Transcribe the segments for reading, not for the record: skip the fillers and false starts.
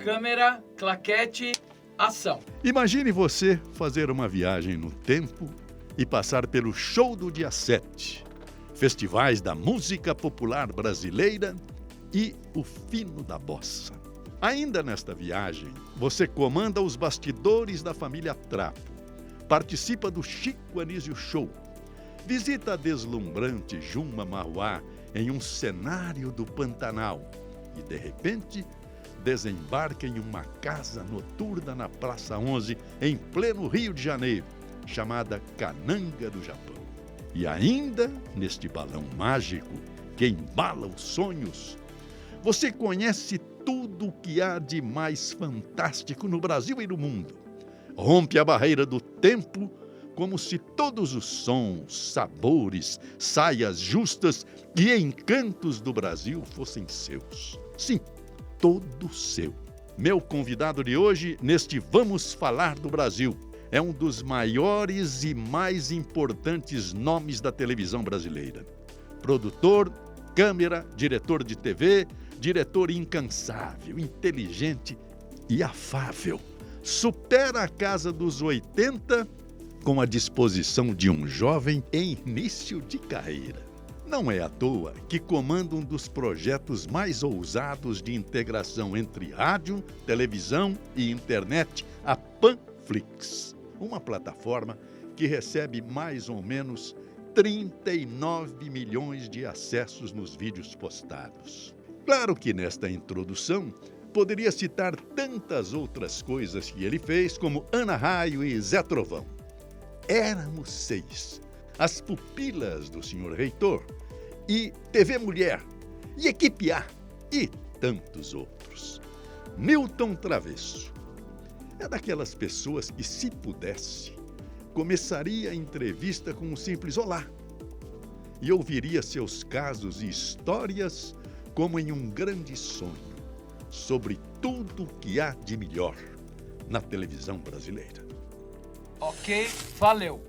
Câmera, claquete, ação. Imagine você fazer uma viagem no tempo e passar pelo show do dia 7, festivais da música popular brasileira e o fino da bossa. Ainda nesta viagem, você comanda os bastidores da família Trapo, participa do Chico Anísio Show, visita a deslumbrante Juma Marruá em um cenário do Pantanal e, de repente, desembarca em uma casa noturna na Praça 11, em pleno Rio de Janeiro, chamada Cananga do Japão. E ainda, neste balão mágico que embala os sonhos, você conhece tudo o que há de mais fantástico no Brasil e no mundo. Rompe a barreira do tempo como se todos os sons, sabores, saias justas e encantos do Brasil fossem seus. Sim, todo seu. Meu convidado de hoje, neste Vamos Falar do Brasil, é um dos maiores e mais importantes nomes da televisão brasileira. Produtor, câmera, diretor de TV, diretor incansável, inteligente e afável. Supera a casa dos 80 com a disposição de um jovem em início de carreira. Não é à toa que comanda um dos projetos mais ousados de integração entre rádio, televisão e internet, a Panflix, uma plataforma que recebe mais ou menos 39 milhões de acessos nos vídeos postados. Claro que nesta introdução poderia citar tantas outras coisas que ele fez, como Ana Raio e Zé Trovão. Éramos 6, as pupilas do senhor reitor, e TV Mulher, e Equipe A, e tantos outros. Newton Travesso é daquelas pessoas que, se pudesse, começaria a entrevista com um simples olá e ouviria seus casos e histórias como em um grande sonho, sobre tudo o que há de melhor na televisão brasileira. Ok, valeu.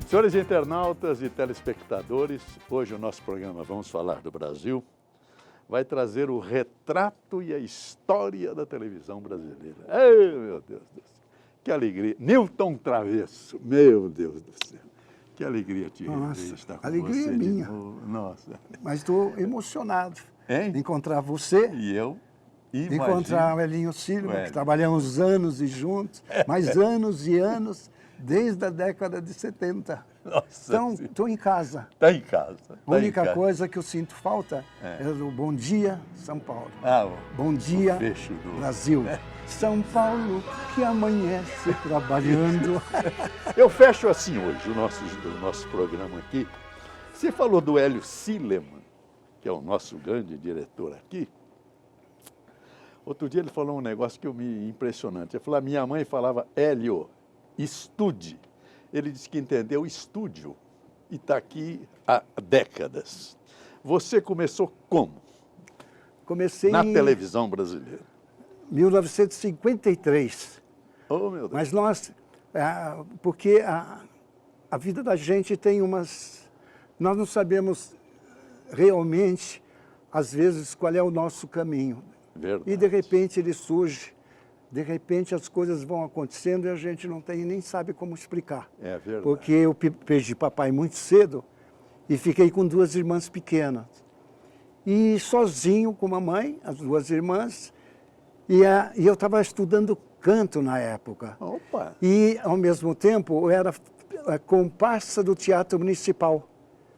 Senhores internautas e telespectadores, hoje o nosso programa Vamos Falar do Brasil vai trazer o retrato e a história da televisão brasileira. Ai, meu Deus do céu, que alegria. Newton Travesso, meu Deus do céu. Que alegria te estar com alegria você. Minha. Nossa. Mas estou emocionado de encontrar você. E eu? De encontrar o Elinho Silva, que trabalhamos anos e juntos, mas anos e anos, desde a década de 70. Nossa, então, estou em casa. Está em casa. A única coisa que eu sinto falta é o Bom Dia, São Paulo. Bom Dia, Brasil. São Paulo que amanhece trabalhando. Eu fecho assim hoje o nosso programa aqui. Você falou do Hélio Sileman, que é o nosso grande diretor aqui. Outro dia ele falou um negócio que me impressionante. Ele falou, a minha mãe falava, Hélio, estude. Ele disse que entendeu estúdio e está aqui há décadas. Você começou como? Comecei na televisão brasileira. 1953. Oh, meu Deus. Mas nós, porque a vida da gente tem umas... Nós não sabemos realmente, às vezes, qual é o nosso caminho. Verdade. E, de repente, ele surge. De repente, as coisas vão acontecendo e a gente não tem nem sabe como explicar. É verdade. Porque eu perdi papai muito cedo e fiquei com 2 irmãs pequenas. E sozinho com a mãe, as 2 irmãs, e eu estava estudando canto na época. Opa! E, ao mesmo tempo, eu era comparsa do Teatro Municipal,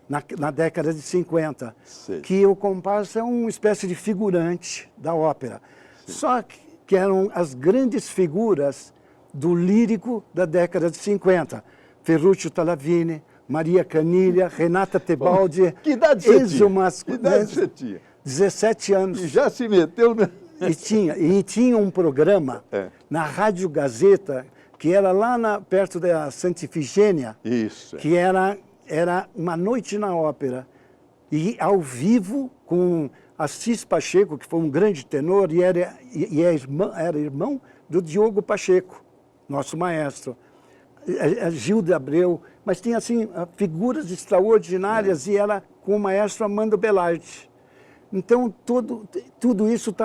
na década de 50. Sei. Que o comparsa é uma espécie de figurante da ópera. Sim. Só que eram as grandes figuras do lírico da década de 50. Ferruccio Talavini, Maria Canilha, Renata Tebaldi. Que idade você tinha? Que idade você tinha? 17 anos. E já se meteu, né? E tinha um programa na Rádio Gazeta, que era lá perto da Santa Ifigênia. Isso. Que era uma noite na ópera. E ao vivo, com Assis Pacheco, que foi um grande tenor e era irmão do Diogo Pacheco, nosso maestro. Gil de Abreu, mas tinha assim figuras extraordinárias e ela com o maestro Armando Belardi. Então tudo isso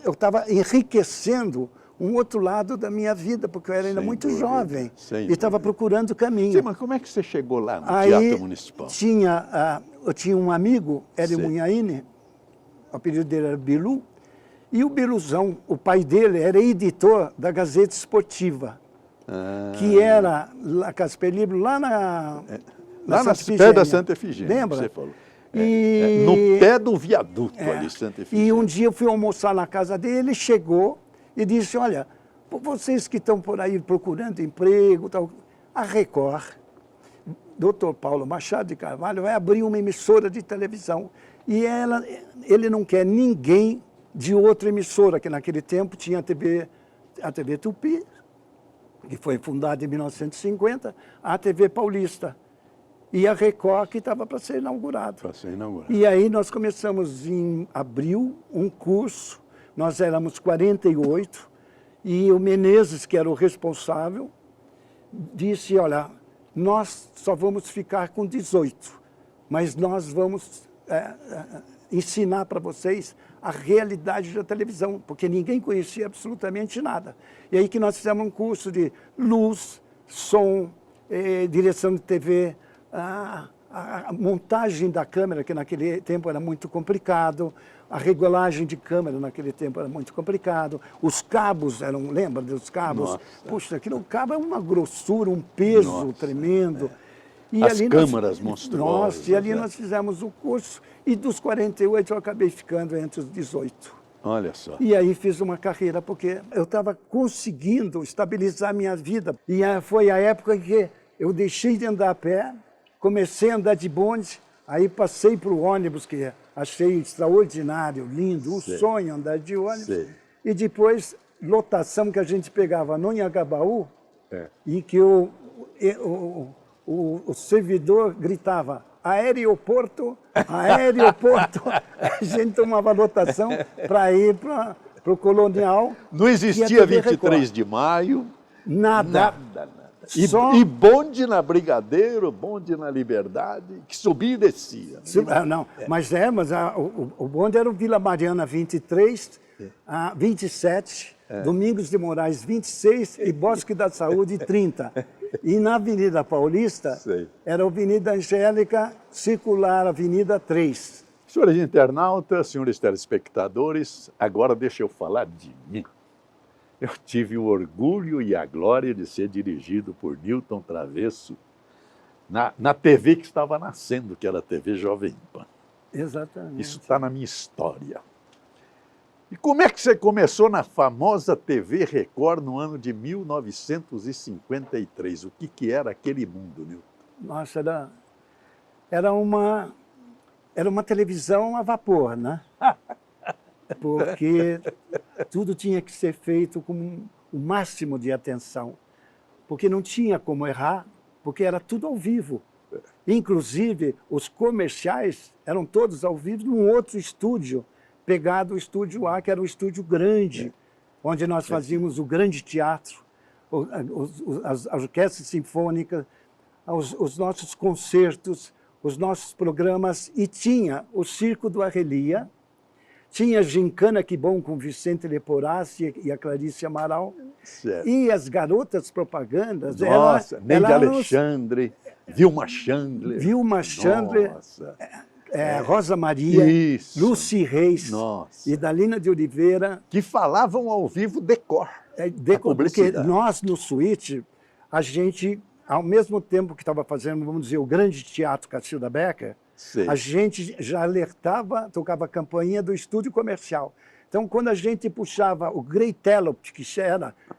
eu estava enriquecendo um outro lado da minha vida, porque eu era ainda muito jovem e estava procurando caminho. Sim, mas como é que você chegou lá no Aí, Teatro Municipal? eu tinha um amigo, Hélio Munhaine, o apelido dele era Bilu, e o Biluzão, o pai dele, era editor da Gazeta Esportiva, que era a Casper Libro, lá na pé da Santa Efigênia. Lembra? Você falou. E, no pé do viaduto ali, Santa Efigênia. E um dia eu fui almoçar na casa dele, ele chegou e disse, olha, vocês que estão por aí procurando emprego, tal, a Record, Dr. Paulo Machado de Carvalho, vai abrir uma emissora de televisão. E ele não quer ninguém de outra emissora, que naquele tempo tinha a TV Tupi, que foi fundada em 1950, a TV Paulista. E a Record, que estava para ser inaugurada. Para ser inaugurada. E aí nós começamos em abril um curso, nós éramos 48, e o Menezes, que era o responsável, disse, olha, nós só vamos ficar com 18, mas nós vamos ensinar para vocês a realidade da televisão, porque ninguém conhecia absolutamente nada. E aí que nós fizemos um curso de luz, som, direção de TV, a montagem da câmera, que naquele tempo era muito complicado, a regulagem de câmera naquele tempo era muito complicado, os cabos lembra dos cabos? Nossa. Puxa, aquele cabo é uma grossura, um peso tremendo. E as câmaras monstruosas. E ali nós fizemos o curso, e dos 48 eu acabei ficando entre os 18. Olha só. E aí fiz uma carreira, porque eu estava conseguindo estabilizar minha vida. E foi a época em que eu deixei de andar a pé, comecei a andar de bonde, aí passei para o ônibus, que achei extraordinário, lindo, um sonho andar de ônibus. E depois, lotação que a gente pegava no Anhangabaú, e que o servidor gritava, aeroporto, aeroporto. A gente tomava lotação para ir para o Colonial. Não existia 23 de maio. Nada. E bonde na Brigadeiro, bonde na Liberdade, que subia e descia. Não, mas o bonde era o Vila Mariana 23, 27, Domingos de Moraes 26 e Bosque da Saúde 30. E na Avenida Paulista era a Avenida Angélica, circular Avenida 3. Senhores internautas, senhores telespectadores, agora deixa eu falar de mim. Eu tive o orgulho e a glória de ser dirigido por Newton Travesso na TV que estava nascendo, que era a TV Jovem Pan. Exatamente. Isso está na minha história. E como é que você começou na famosa TV Record no ano de 1953? O que era aquele mundo, Newton? Nossa, era uma televisão a vapor, né? Porque tudo tinha que ser feito com o máximo de atenção, porque não tinha como errar, porque era tudo ao vivo. Inclusive, os comerciais eram todos ao vivo num outro estúdio, pegado o estúdio A, que era um estúdio grande, onde nós fazíamos o grande teatro, as orquestras sinfônicas, os nossos concertos, os nossos programas, e tinha o Circo do Arrelia, tinha Gincana Que Bom com Vicente Leporassi e a Clarice Amaral. Certo. E as garotas propagandas... Nossa, Neide Alexandre, Vilma Chandler. Vilma Chandler, Rosa Maria, isso. Lucy Reis, Nossa. e Dalina de Oliveira. Que falavam ao vivo decor. Porque nós, no Suíte, a gente, ao mesmo tempo que estava fazendo, vamos dizer, o grande teatro Cacilda Becker, a gente já alertava, tocava a campainha do estúdio comercial. Então, quando a gente puxava o Grey Telept, que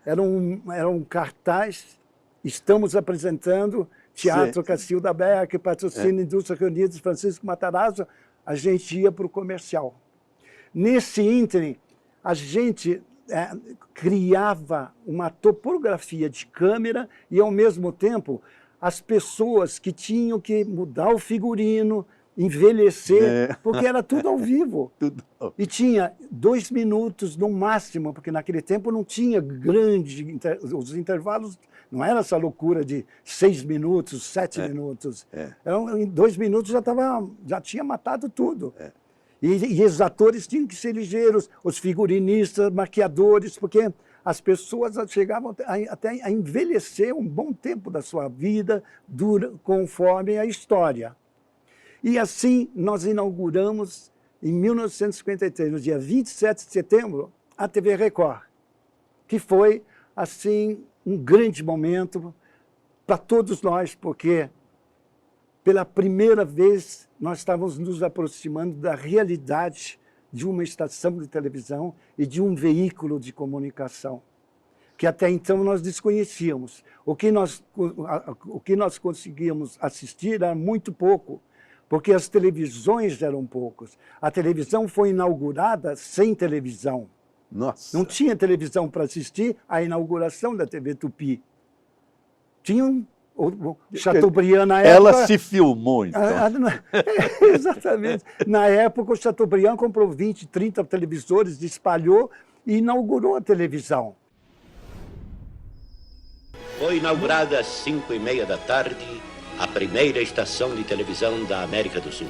era um cartaz, estamos apresentando Teatro Cacilda Becker, patrocínio Indústria Reunidas, Francisco Matarazzo, a gente ia para o comercial. Nesse ínterim, a gente criava uma topografia de câmera e, ao mesmo tempo, as pessoas que tinham que mudar o figurino, envelhecer, porque era tudo ao vivo. Tudo. E tinha 2 minutos no máximo, porque naquele tempo não tinha os intervalos, não era essa loucura de 6 minutos, 7 minutos. Em 2 minutos já tinha matado tudo. E os atores tinham que ser ligeiros, os figurinistas, maquiadores, porque as pessoas chegavam até a envelhecer um bom tempo da sua vida, conforme a história. E assim nós inauguramos, em 1953, no dia 27 de setembro, a TV Record, que foi, assim, um grande momento para todos nós, porque pela primeira vez nós estávamos nos aproximando da realidade de uma estação de televisão e de um veículo de comunicação, que até então nós desconhecíamos. O que nós conseguíamos assistir era muito pouco, porque as televisões eram poucas. A televisão foi inaugurada sem televisão. Nossa. Não tinha televisão para assistir à inauguração da TV Tupi. Tinha o Chateaubriand, na época... Ela se filmou, então. Exatamente. Na época, o Chateaubriand comprou 20, 30 televisores, espalhou e inaugurou a televisão. Foi inaugurada às 5h30 da tarde a primeira estação de televisão da América do Sul.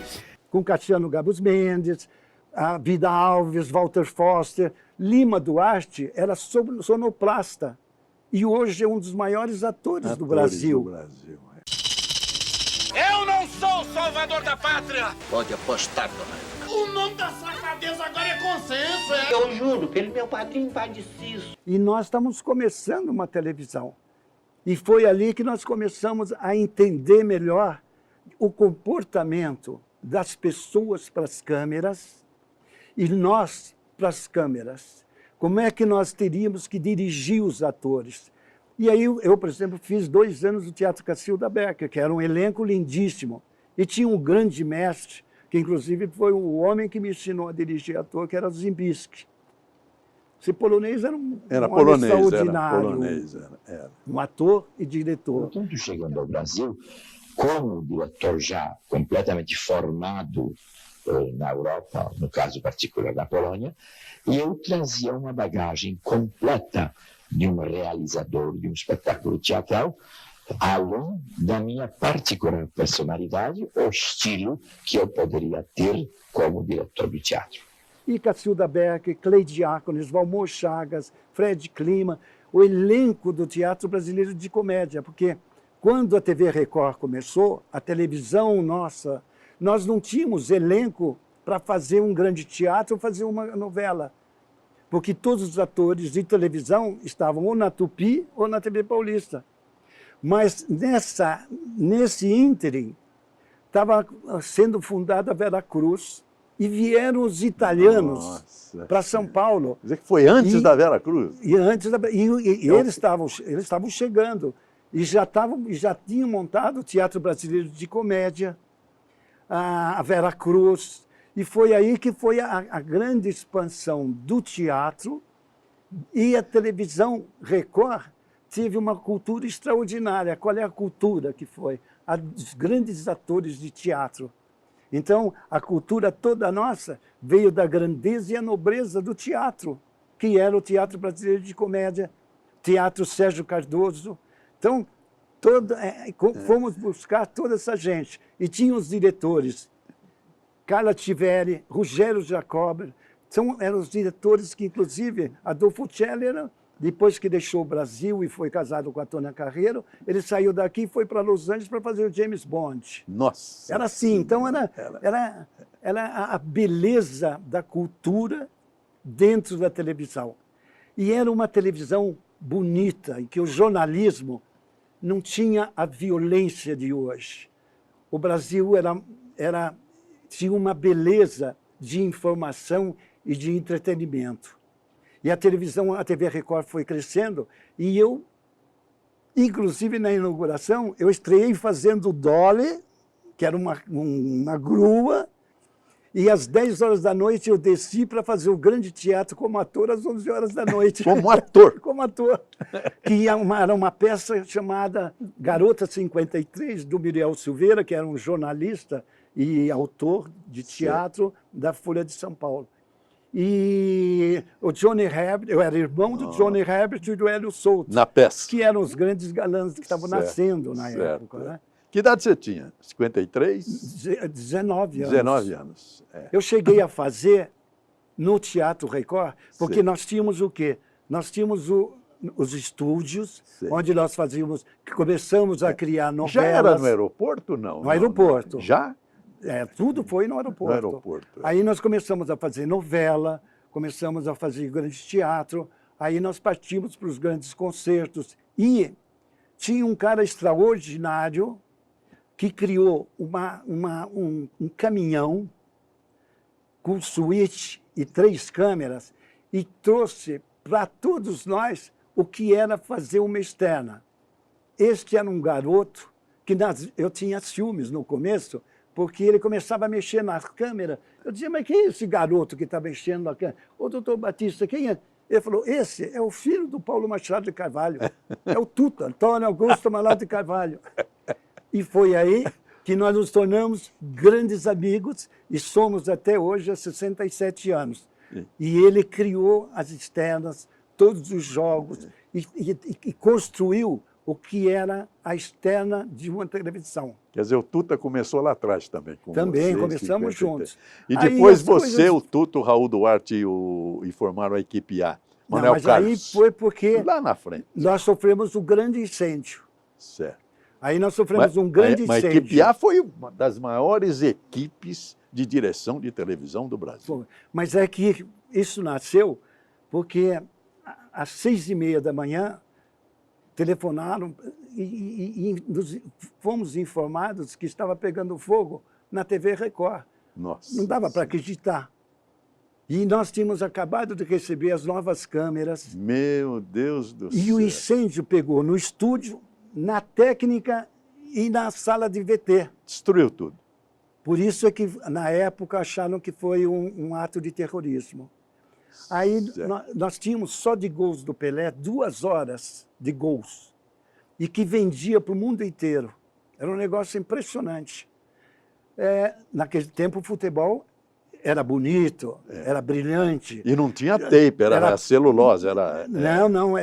Com Cassiano Gabus Mendes, a Vida Alves, Walter Foster, Lima Duarte era sonoplasta e hoje é um dos maiores atores do Brasil. Eu não sou o salvador da pátria! Pode apostar, dona. O nome da safadeza agora é consenso, é? Eu juro, pelo meu padrinho Padeciso. E nós estamos começando uma televisão. E foi ali que nós começamos a entender melhor o comportamento das pessoas para as câmeras e nós para as câmeras. Como é que nós teríamos que dirigir os atores? E aí eu, por exemplo, fiz 2 anos do Teatro Cacilda Becker, que era um elenco lindíssimo. E tinha um grande mestre, que inclusive foi o homem que me ensinou a dirigir ator, que era o Zimbisky. Esse polonês era um homem extraordinário, um ator e diretor. Portanto, chegando ao Brasil, como diretor já completamente formado na Europa, no caso particular da Polônia, eu trazia uma bagagem completa de um realizador de um espetáculo teatral, além da minha particular personalidade ou estilo que eu poderia ter como diretor do teatro. E Cacilda Becker, Clay Diáconis, Valmor Chagas, Fred Klima, o elenco do teatro brasileiro de comédia, porque quando a TV Record começou, a televisão nossa, nós não tínhamos elenco para fazer um grande teatro ou fazer uma novela, porque todos os atores de televisão estavam ou na Tupi ou na TV Paulista. Mas nesse ínterim estava sendo fundada a Vera Cruz, e vieram os italianos para São Paulo. Quer dizer que foi antes da Vera Cruz? E eles estavam chegando e já tinham montado o Teatro Brasileiro de Comédia, a Vera Cruz. E foi aí que foi a grande expansão do teatro, e a televisão Record teve uma cultura extraordinária. Qual é a cultura que foi? A dos grandes atores de teatro. Então, a cultura toda nossa veio da grandeza e a nobreza do teatro, que era o Teatro Brasileiro de Comédia, Teatro Sérgio Cardoso. Então, fomos buscar toda essa gente. E tinha os diretores, Carla Tiveri, Rogério Jacober, eram os diretores que, inclusive, Adolfo Celler, depois que deixou o Brasil e foi casado com a Tônia Carreiro, ele saiu daqui e foi para Los Angeles para fazer o James Bond. Nossa! Era assim, então era a beleza da cultura dentro da televisão. E era uma televisão bonita, em que o jornalismo não tinha a violência de hoje. O Brasil tinha uma beleza de informação e de entretenimento. E a televisão, a TV Record foi crescendo, e eu, inclusive na inauguração, eu estreiei fazendo Dolly, que era uma grua, e às 10 horas da noite eu desci para fazer o grande teatro como ator às 11 horas da noite. Como ator? Como ator. Que era uma peça chamada Garota 53, do Muriel Silveira, que era um jornalista e autor de teatro da Folha de São Paulo. E o Johnny Herbert, eu era irmão do Johnny Herbert e do Hélio Souto, Na peça. que eram os grandes galãs que estavam Certo, nascendo na certo. época. Né? Que idade você tinha? 53? 19 anos. 19 anos. É. Eu cheguei a fazer no Teatro Record, porque Sim. nós tínhamos o quê? Nós tínhamos os estúdios, Sim. onde nós fazíamos, começamos a criar novelas. Já era no aeroporto, não? No Não, aeroporto. Já? Tudo foi no aeroporto. No aeroporto. Aí nós começamos a fazer novela, começamos a fazer grande teatro, aí nós partimos para os grandes concertos. E tinha um cara extraordinário que criou um caminhão com suíte e 3 câmeras e trouxe para todos nós o que era fazer uma externa. Este era um garoto que eu tinha ciúmes no começo, porque ele começava a mexer na câmera. Eu dizia, mas quem é esse garoto que está mexendo na câmera? Ô, doutor Batista, quem é? Ele falou, esse é o filho do Paulo Machado de Carvalho. É o Tuta, Antônio Augusto Machado de Carvalho. E foi aí que nós nos tornamos grandes amigos e somos até hoje há 67 anos. E ele criou as externas, todos os jogos, e construiu o que era a externa de uma televisão. Quer dizer, o Tuta começou lá atrás também. Com Também, vocês, começamos juntos. E Aí depois as você, coisas- o Tuta, o Raul Duarte e formaram a equipe A. Não, Manuel mas aí Carlos. foi porque Lá na frente. nós sofremos um grande incêndio. Certo. Aí nós sofremos um grande mas a incêndio. equipe A foi uma das maiores equipes de direção de televisão do Brasil. Mas é que isso nasceu porque às 6h30 da manhã telefonaram e fomos informados que estava pegando fogo na TV Record. Nossa. Não dava para acreditar. E nós tínhamos acabado de receber as novas câmeras Meu Deus do e céu. o incêndio pegou no estúdio, na técnica e na sala de VT. Destruiu tudo. Por isso é que, na época, acharam que foi um ato de terrorismo. Aí Certo. nós tínhamos só de gols do Pelé 2 horas de gols. E que vendia para o mundo inteiro. Era um negócio impressionante. Naquele tempo, o futebol era bonito, era brilhante. E não tinha tape, era celulose. Não.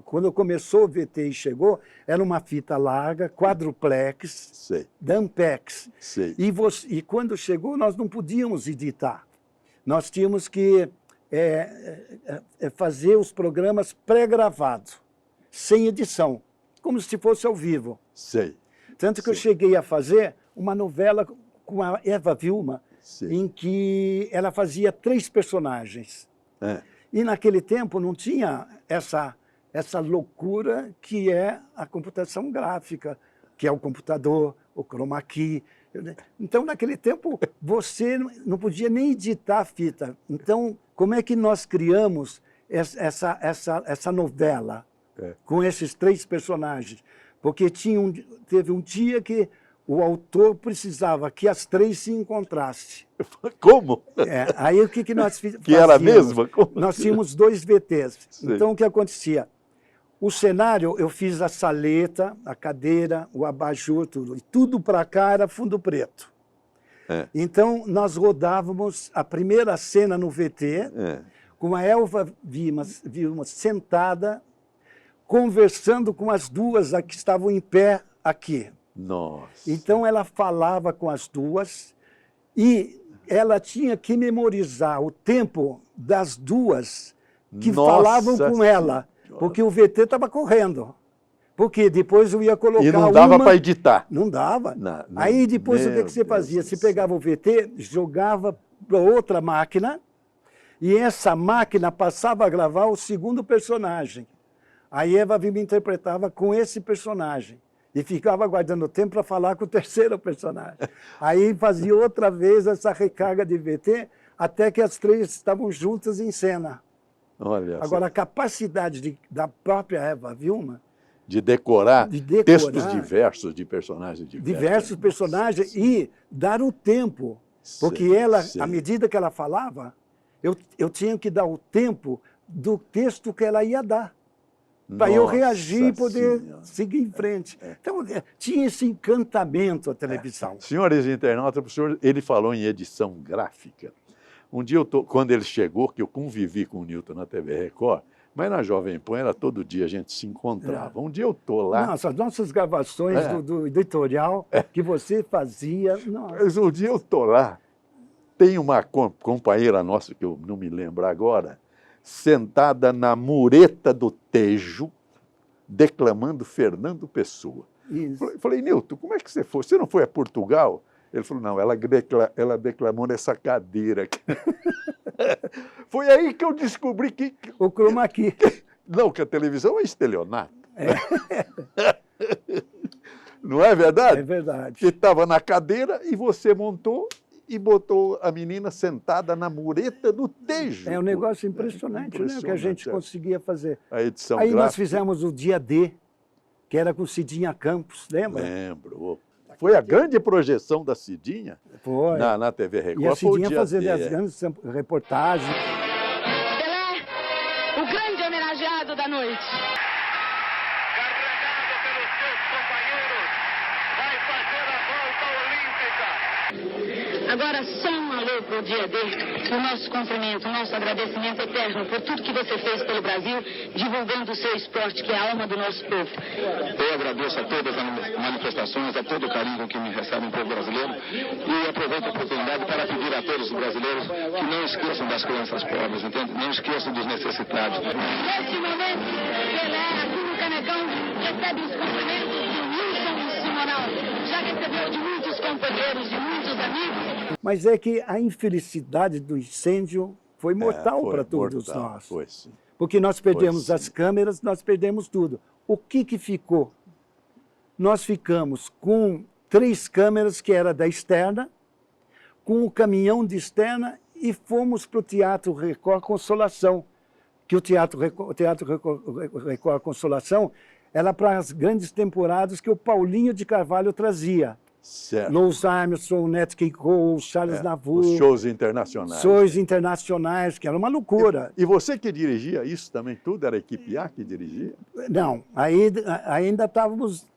Quando começou o VT e chegou, era uma fita larga, quadruplex, Sei, Dampex. sei. E quando chegou, nós não podíamos editar. Nós tínhamos que fazer os programas pré-gravados, sem edição, como se fosse ao vivo. Sei. Tanto que eu cheguei a fazer uma novela com a Eva Vilma, Sim. em que ela fazia 3 personagens. É. E naquele tempo não tinha essa loucura que é a computação gráfica, que é o computador, o chroma key. Então, naquele tempo, você não podia nem editar a fita. Então, como é que nós criamos essa novela com esses 3 personagens? Porque teve um dia que o autor precisava que as 3 se encontrassem. Como? Aí o que nós fazíamos? Que era a mesma? Como? Nós tínhamos 2 VTs. Sim. Então, o que acontecia? O cenário, eu fiz a saleta, a cadeira, o abajur, tudo. E tudo para cá era fundo preto. Então, nós rodávamos a primeira cena no VT, com a Elva Vilma sentada, conversando com as 2 que estavam em pé aqui. Nossa. Então, ela falava com as 2 e ela tinha que memorizar o tempo das 2 que Nossa falavam com ela, porque o VT estava correndo. Porque depois eu ia colocar E não dava uma... para editar. Não dava. Não. Aí depois o Meu que você Deus fazia? do Você céu. pegava o VT, jogava para outra máquina e essa máquina passava a gravar o segundo personagem. Aí Eva Vilma interpretava com esse personagem e ficava aguardando tempo para falar com o terceiro personagem. Aí fazia outra vez essa recarga de VT até que as 3 estavam juntas em cena. Olha só. Agora, a capacidade da própria Eva Vilma De decorar textos diversos de personagens diversos personagens e dar o tempo. Porque ela, à medida que ela falava, eu tinha que dar o tempo do texto que ela ia dar. para eu reagir e Nossa poder Senhora. seguir em frente. Então, tinha esse encantamento a televisão. Senhores internautas, o professor, ele falou em edição gráfica. Um dia, quando ele chegou, que eu convivi com o Newton na TV Record, mas na Jovem Pan era todo dia, a gente se encontrava. Um dia eu estou lá... Nossa, as nossas gravações do editorial que você fazia... Nossa. Mas um dia eu estou lá, tem uma companheira nossa, que eu não me lembro agora, sentada na mureta do Tejo, declamando Fernando Pessoa. Isso. Falei, Newton, como é que você foi? Você não foi a Portugal? Ele falou, não, ela declamou nessa cadeira aqui. Foi aí que eu descobri que... O chroma key. Não, que a televisão é estelionato. Não é verdade? É verdade. Que estava na cadeira e você montou e botou a menina sentada na mureta do Tejo. É um negócio impressionante, né? O que a gente conseguia fazer. A edição Aí gráfica. nós fizemos o Dia D, que era com Cidinha Campos, lembra? Lembro. Foi a grande projeção da Cidinha Foi. na TV Record. E a foi o Cidinha Dia fazendo D, as grandes reportagens. Pelé, o grande homenageado da noite. Carregado pelos seus companheiros, vai fazer a volta olímpica. Agora só um alô pro Dia D, o nosso cumprimento, o nosso agradecimento eterno por tudo que você fez pelo Brasil, divulgando o seu esporte, que é a alma do nosso povo. Eu agradeço a todas as manifestações, a todo o carinho com que me recebe o povo brasileiro e aproveito a oportunidade para pedir a todos os brasileiros que não esqueçam das crianças pobres, entende? Não esqueçam dos necessitados. Neste momento, Pelé, aqui no Canecão, recebe os cumprimentos de Wilson Simonal. Já recebeu de muitos companheiros, de muitos amigos. Mas é que a infelicidade do incêndio foi mortal foi para todos mortal, nós. Foi sim. Porque nós perdemos Foi, as sim. câmeras, nós perdemos tudo. O que ficou? Nós ficamos com 3 câmeras, que era da externa, com o caminhão de externa, e fomos para o Teatro Record Consolação, que o Teatro Record Consolação era para as grandes temporadas que o Paulinho de Carvalho trazia. Certo. Louis Armstrong, Nat King Cole, Charles Navour, Os shows internacionais. shows internacionais, que era uma loucura. E você que dirigia isso também tudo? Era a equipe A que dirigia? Não, ainda estávamos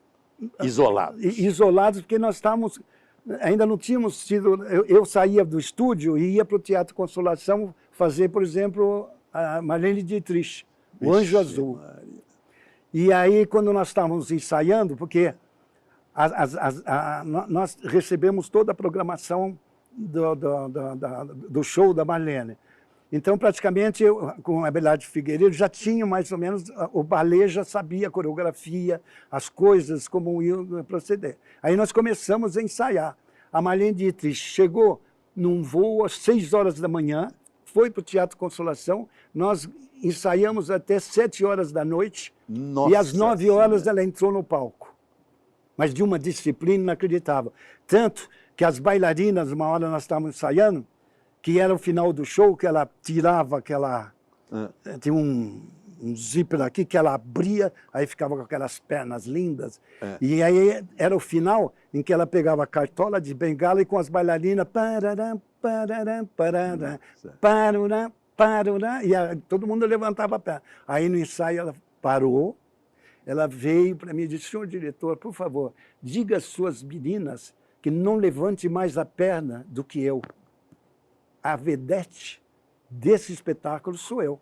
Isolados. isolados, porque nós estávamos, ainda não tínhamos sido... Eu saía do estúdio e ia para o Teatro Consolação fazer, por exemplo, a Marlene Dietrich, o Anjo Azul. Maria. E aí, quando nós estávamos ensaiando, porque nós recebemos toda a programação do show da Marlene. Então, praticamente, eu, com a Abelardo Figueiredo, já tinha mais ou menos, o balé já sabia a coreografia, as coisas, como iam proceder. Aí nós começamos a ensaiar. A Marlene Dietrich chegou num voo às 6 horas da manhã, foi para o Teatro Consolação, nós ensaiamos até 7 horas da noite, Nossa e às 9 horas Senhora. ela entrou no palco. Mas de uma disciplina inacreditável. Tanto que as bailarinas, uma hora nós estávamos ensaiando, que era o final do show, que ela tirava aquela... Tinha um zíper aqui que ela abria, aí ficava com aquelas pernas lindas. E aí era o final em que ela pegava a cartola de bengala e com as bailarinas... Parará, parará, parará, parará, parará, e todo mundo levantava a perna. Aí no ensaio ela parou, ela veio para mim e disse, senhor diretor, por favor, diga às suas meninas que não levante mais a perna do que eu. A vedete desse espetáculo sou eu.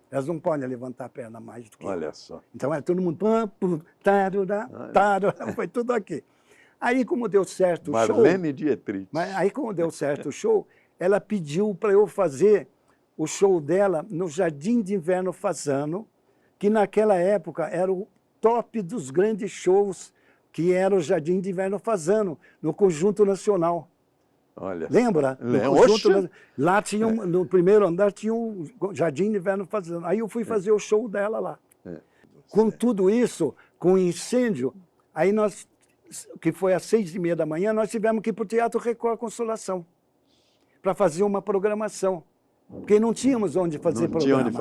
Elas não podem levantar a perna mais do que eu. Olha só. Então era todo mundo... Pam, pum, tarará, tarará, foi tudo aqui. Aí, como deu certo o show... Marlene Dietrich. Aí, como deu certo o show, ela pediu para eu fazer o show dela no Jardim de Inverno Fasano, que naquela época era o top dos grandes shows, que era o Jardim de Inverno Fasano, no Conjunto Nacional. Olha. Lembra? Oxe. Lá tinha no primeiro andar tinha um Jardim de Inverno Fasano. Aí eu fui fazer o show dela lá. Com tudo isso, com o incêndio, aí nós, que foi às 6h30 da manhã, nós tivemos que ir para o Teatro Record Consolação para fazer uma programação. Porque não tínhamos onde fazer programa.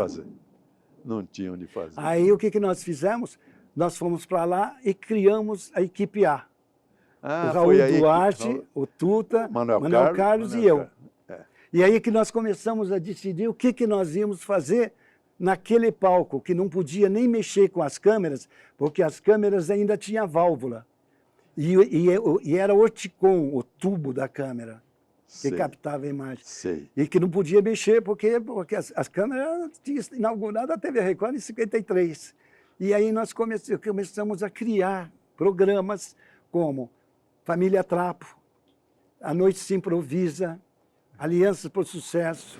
Não tinha onde fazer. Aí o que nós fizemos? Nós fomos para lá e criamos a equipe A. O Raul Duarte, o Tuta, Manuel Carlos e eu. E aí que nós começamos a decidir o que nós íamos fazer naquele palco, que não podia nem mexer com as câmeras, porque as câmeras ainda tinham válvula. E era orticon, o tubo da câmera, que Sei. captava a imagem. Sei. E que não podia mexer, porque as câmeras tinham inaugurado a TV Record em 53. E aí nós começamos a criar programas como Família Trapo, A Noite Se Improvisa, Alianças por Sucesso.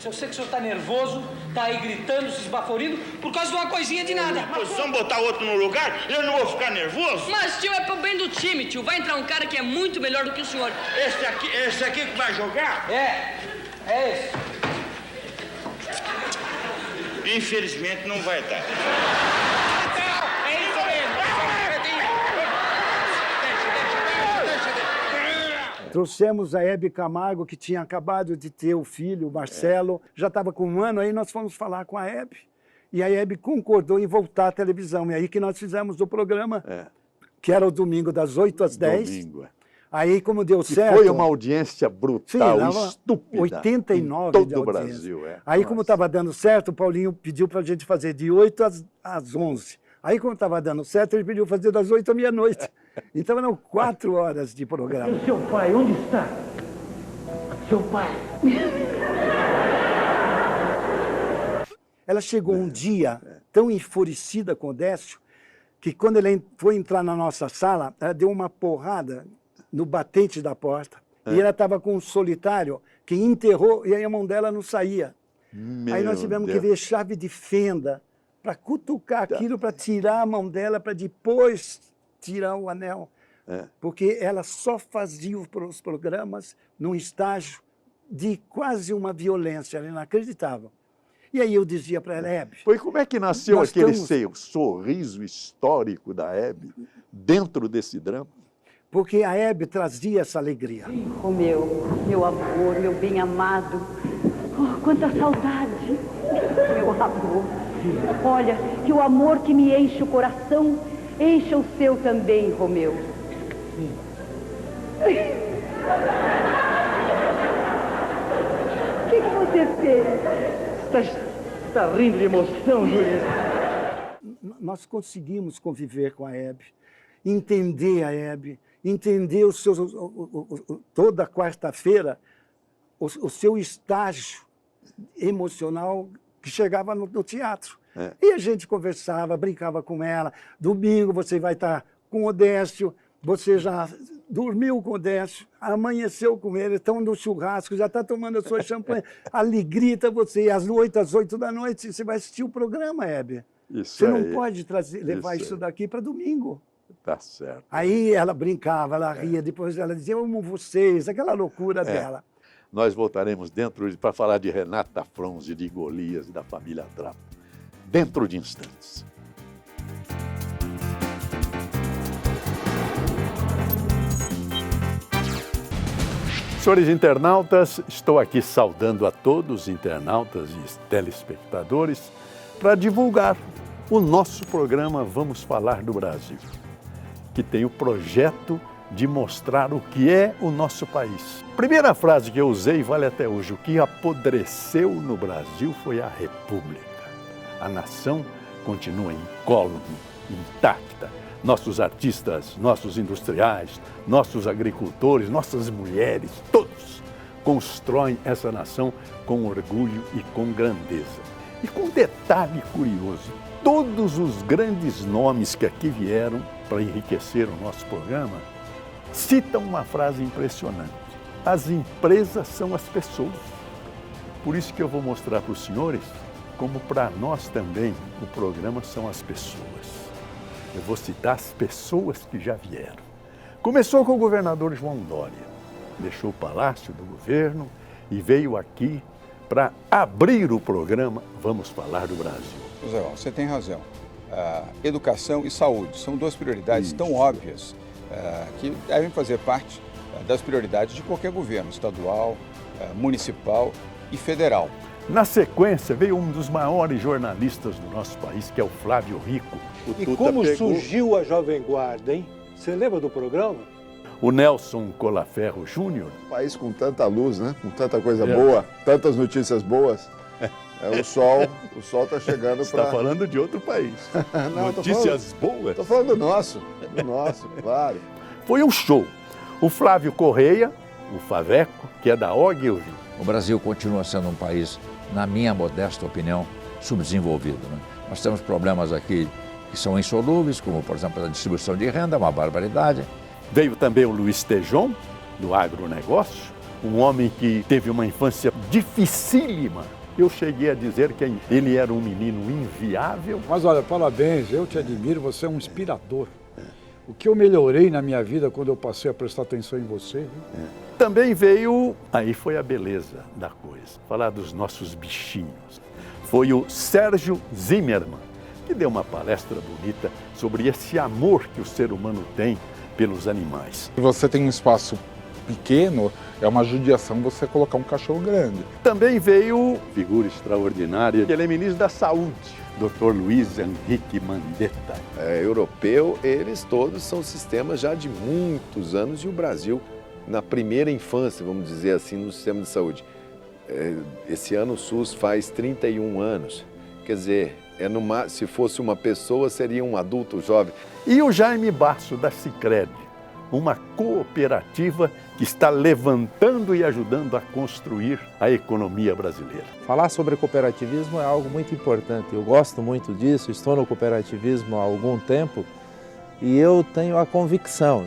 Eu sei que o senhor está nervoso, está aí gritando, se esbaforindo, por causa de uma coisinha de nada. Mas se vamos botar outro no lugar, eu não vou ficar nervoso? Mas, tio, é pro bem do time, tio. Vai entrar um cara que é muito melhor do que o senhor. Esse aqui que vai jogar? É esse. Infelizmente não vai dar. É isso mesmo. Trouxemos a Hebe Camargo, que tinha acabado de ter o filho, o Marcelo. Já estava com 1 ano, aí nós fomos falar com a Hebe. E a Hebe concordou em voltar à televisão. E aí que nós fizemos o programa, que era o domingo das 8 às 10. Domingo. Aí, como deu Que certo... foi uma audiência brutal, dava estúpida. 89 em todo de o audiência. Brasil. Aí, como estava dando certo, o Paulinho pediu para a gente fazer de 8 às 11. Aí, como estava dando certo, ele pediu fazer das 8 à meia-noite. Então, eram 4 horas de programa. E o seu pai, onde está? Seu pai. Ela chegou um dia tão enfurecida com o Décio, que quando ele foi entrar na nossa sala, ela deu uma porrada no batente da porta. E ela estava com um solitário que enterrou e aí a mão dela não saía. Aí nós tivemos que ver chave de fenda para cutucar aquilo, para tirar a mão dela, para depois tirar o anel. Porque ela só fazia os programas num estágio de quase uma violência, ela inacreditável. E aí eu dizia para ela, Hebe... Foi como é que nasceu aquele seu sorriso histórico da Hebe dentro desse drama? Porque a Hebe trazia essa alegria. Oh, meu amor, meu bem-amado. Oh, quanta saudade. Meu amor. Olha, que o amor que me enche o coração, encha o seu também, Romeu. O que você fez? Está rindo de emoção, Julieta. Nós conseguimos conviver com a Hebe, entender a Hebe, entender toda quarta-feira o seu estágio emocional que chegava no teatro. E a gente conversava, brincava com ela. Domingo você vai estar com o Décio, você já dormiu com o Décio, amanheceu com ele, estão no churrasco, já está tomando a sua champanhe. Ali grita você, às 8 da noite, você vai assistir o programa, Hebe. Você não pode levar isso daqui para domingo. Tá certo. Aí ela brincava, ela ria, depois ela dizia, eu amo vocês, aquela loucura dela. Nós voltaremos dentro para falar de Renata Fronze, de Golias e da família Trapo, dentro de instantes. Senhores internautas, estou aqui saudando a todos os internautas e telespectadores para divulgar o nosso programa Vamos Falar do Brasil, que tem o projeto de mostrar o que é o nosso país. Primeira frase que eu usei vale até hoje: o que apodreceu no Brasil foi a República. A nação continua incólume, intacta. Nossos artistas, nossos industriais, nossos agricultores, nossas mulheres, todos constroem essa nação com orgulho e com grandeza. E com um detalhe curioso, todos os grandes nomes que aqui vieram para enriquecer o nosso programa citam uma frase impressionante: as empresas são as pessoas. Por isso que eu vou mostrar para os senhores como para nós também o programa são as pessoas. Eu vou citar as pessoas que já vieram. Começou com o governador João Dória. Deixou o palácio do governo e veio aqui para abrir o programa Vamos Falar do Brasil. José, você tem razão. Educação e saúde são duas prioridades tão óbvias que devem fazer parte das prioridades de qualquer governo, estadual, municipal e federal. Na sequência, veio um dos maiores jornalistas do nosso país, que é o Flávio Rico. E como surgiu a Jovem Guarda, hein? Você lembra do programa? O Nelson Colaferro Júnior. Um país com tanta luz, né? Com tanta coisa boa, tantas notícias boas. É o sol está chegando para... Você está falando de outro país. Não, Notícias boas. Estou falando do nosso, claro. Foi um show. O Flávio Correia, o Faveco, que é da Ogilvy. O Brasil continua sendo um país, na minha modesta opinião, subdesenvolvido, né? Nós temos problemas aqui que são insolúveis, como, por exemplo, a distribuição de renda, uma barbaridade. Veio também o Luiz Tejon, do agronegócio, um homem que teve uma infância dificílima. Eu cheguei a dizer que ele era um menino inviável. Mas olha, parabéns, eu te admiro, você é um inspirador. O que eu melhorei na minha vida quando eu passei a prestar atenção em você. Viu? Também veio, aí foi a beleza da coisa, falar dos nossos bichinhos. Foi o Sérgio Zimmermann, que deu uma palestra bonita sobre esse amor que o ser humano tem pelos animais. Você tem um espaço pequeno, é uma judiação você colocar um cachorro grande. Também veio figura extraordinária, ele é ministro da Saúde, Dr. Luiz Henrique Mandetta. Europeu, eles todos são sistemas já de muitos anos e o Brasil, na primeira infância, vamos dizer assim, no sistema de saúde. Esse ano o SUS faz 31 anos, quer dizer, se fosse uma pessoa, seria um adulto jovem. E o Jaime Basso, da Sicredi, uma cooperativa que está levantando e ajudando a construir a economia brasileira. Falar sobre cooperativismo é algo muito importante. Eu gosto muito disso, estou no cooperativismo há algum tempo e eu tenho a convicção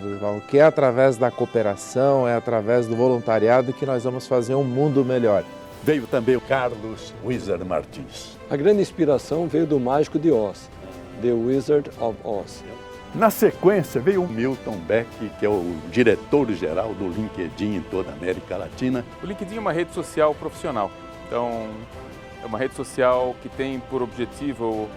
que é através da cooperação, é através do voluntariado que nós vamos fazer um mundo melhor. Veio também o Carlos Wizard Martins. A grande inspiração veio do Mágico de Oz, The Wizard of Oz. Na sequência, veio o Milton Beck, que é o diretor-geral do LinkedIn em toda a América Latina. O LinkedIn é uma rede social profissional. Então, é uma rede social que tem por objetivo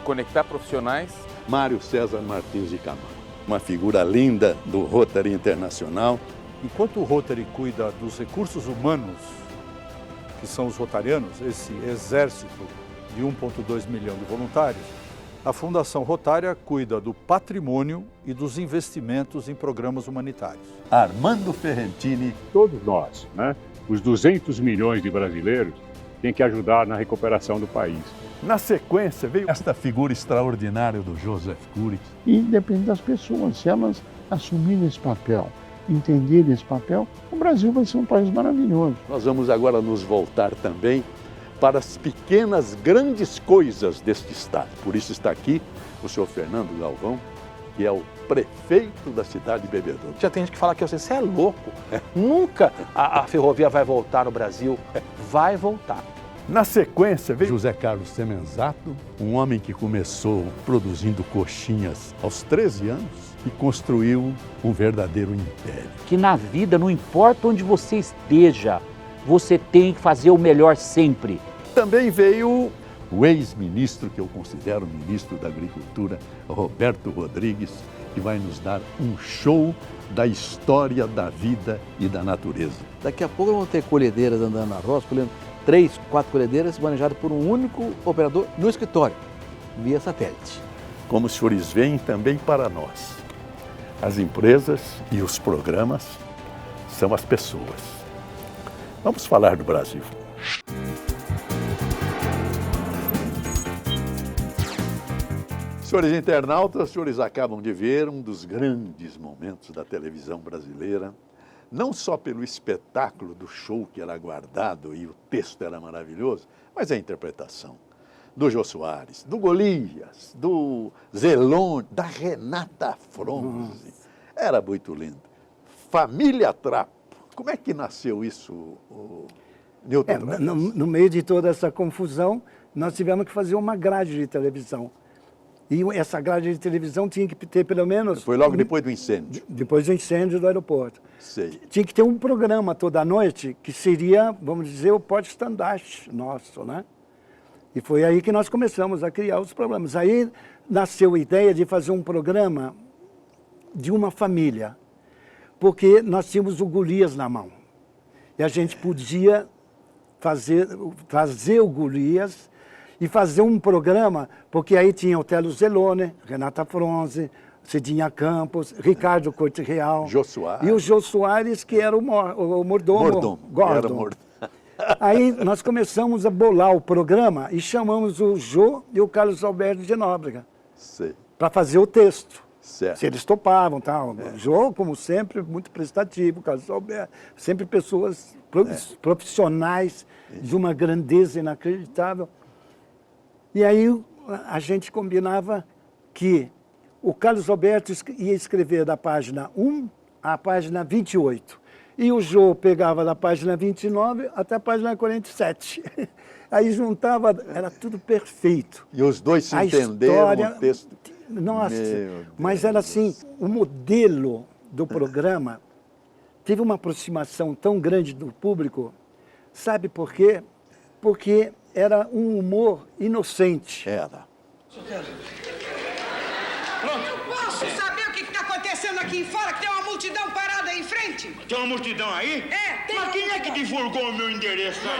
conectar profissionais. Mário César Martins de Camargo, uma figura linda do Rotary Internacional. Enquanto o Rotary cuida dos recursos humanos, que são os rotarianos, esse exército de 1,2 milhão de voluntários, a Fundação Rotária cuida do patrimônio e dos investimentos em programas humanitários. Armando Ferrentini. Todos nós, né? Os 200 milhões de brasileiros têm que ajudar na recuperação do país. Na sequência, veio esta figura extraordinária do Joseph Cury. Independente das pessoas, se elas assumirem esse papel, entenderem esse papel, o Brasil vai ser um país maravilhoso. Nós vamos agora nos voltar também para as pequenas, grandes coisas deste estado. Por isso está aqui o senhor Fernando Galvão, que é o prefeito da cidade de Bebedouro. Já tem gente que fala que você é louco. Nunca a ferrovia vai voltar no Brasil. Vai voltar. Na sequência veio José Carlos Semenzato, um homem que começou produzindo coxinhas aos 13 anos e construiu um verdadeiro império. Que na vida, não importa onde você esteja, você tem que fazer o melhor sempre. Também veio o ex-ministro, que eu considero ministro da Agricultura, Roberto Rodrigues, que vai nos dar um show da história da vida e da natureza. Daqui a pouco vão ter colhedeiras andando na roça, colhendo 3, 4 colhedeiras manejadas por um único operador no escritório, via satélite. Como os senhores veem também para nós, as empresas e os programas são as pessoas. Vamos falar do Brasil. Senhores internautas, os senhores acabam de ver um dos grandes momentos da televisão brasileira, não só pelo espetáculo do show que era aguardado e o texto era maravilhoso, mas a interpretação do Jô Soares, do Golias, do Zelone, da Renata Fronze. Era muito lindo. Família Trapo. Como é que nasceu isso, Newton? No meio de toda essa confusão, nós tivemos que fazer uma grade de televisão. E essa grade de televisão tinha que ter pelo menos... Foi logo depois do incêndio. Depois do incêndio do aeroporto. Sei. Tinha que ter um programa toda noite que seria, vamos dizer, o podestandarte nosso, né? E foi aí que nós começamos a criar os programas. Aí nasceu a ideia de fazer um programa de uma família, porque nós tínhamos o Golias na mão. E a gente podia trazer o Golias e fazer um programa, porque aí tinha o Telo Zelone, Renata Fronze, Cidinha Campos, Ricardo Corte Real. Jô Soares. E o Jô Soares, que era o mordomo. Gordon. Aí nós começamos a bolar o programa e chamamos o Jô e o Carlos Alberto de Nóbrega para fazer o texto. Certo. Se eles topavam, tal. O Jô, como sempre, muito prestativo, o Carlos Alberto, sempre pessoas profissionais de uma grandeza inacreditável. E aí a gente combinava que o Carlos Alberto ia escrever da página 1 à página 28. E o Jô pegava da página 29 até a página 47. Aí juntava, era tudo perfeito. E os dois se entenderam no texto. Nossa, mas era assim, o modelo do programa teve uma aproximação tão grande do público, sabe por quê? Porque era um humor inocente. Era. Eu posso saber o que está acontecendo aqui fora, que tem uma multidão parada aí em frente? Tem uma multidão aí? Tem. Mas quem é que divulgou o meu endereço aí?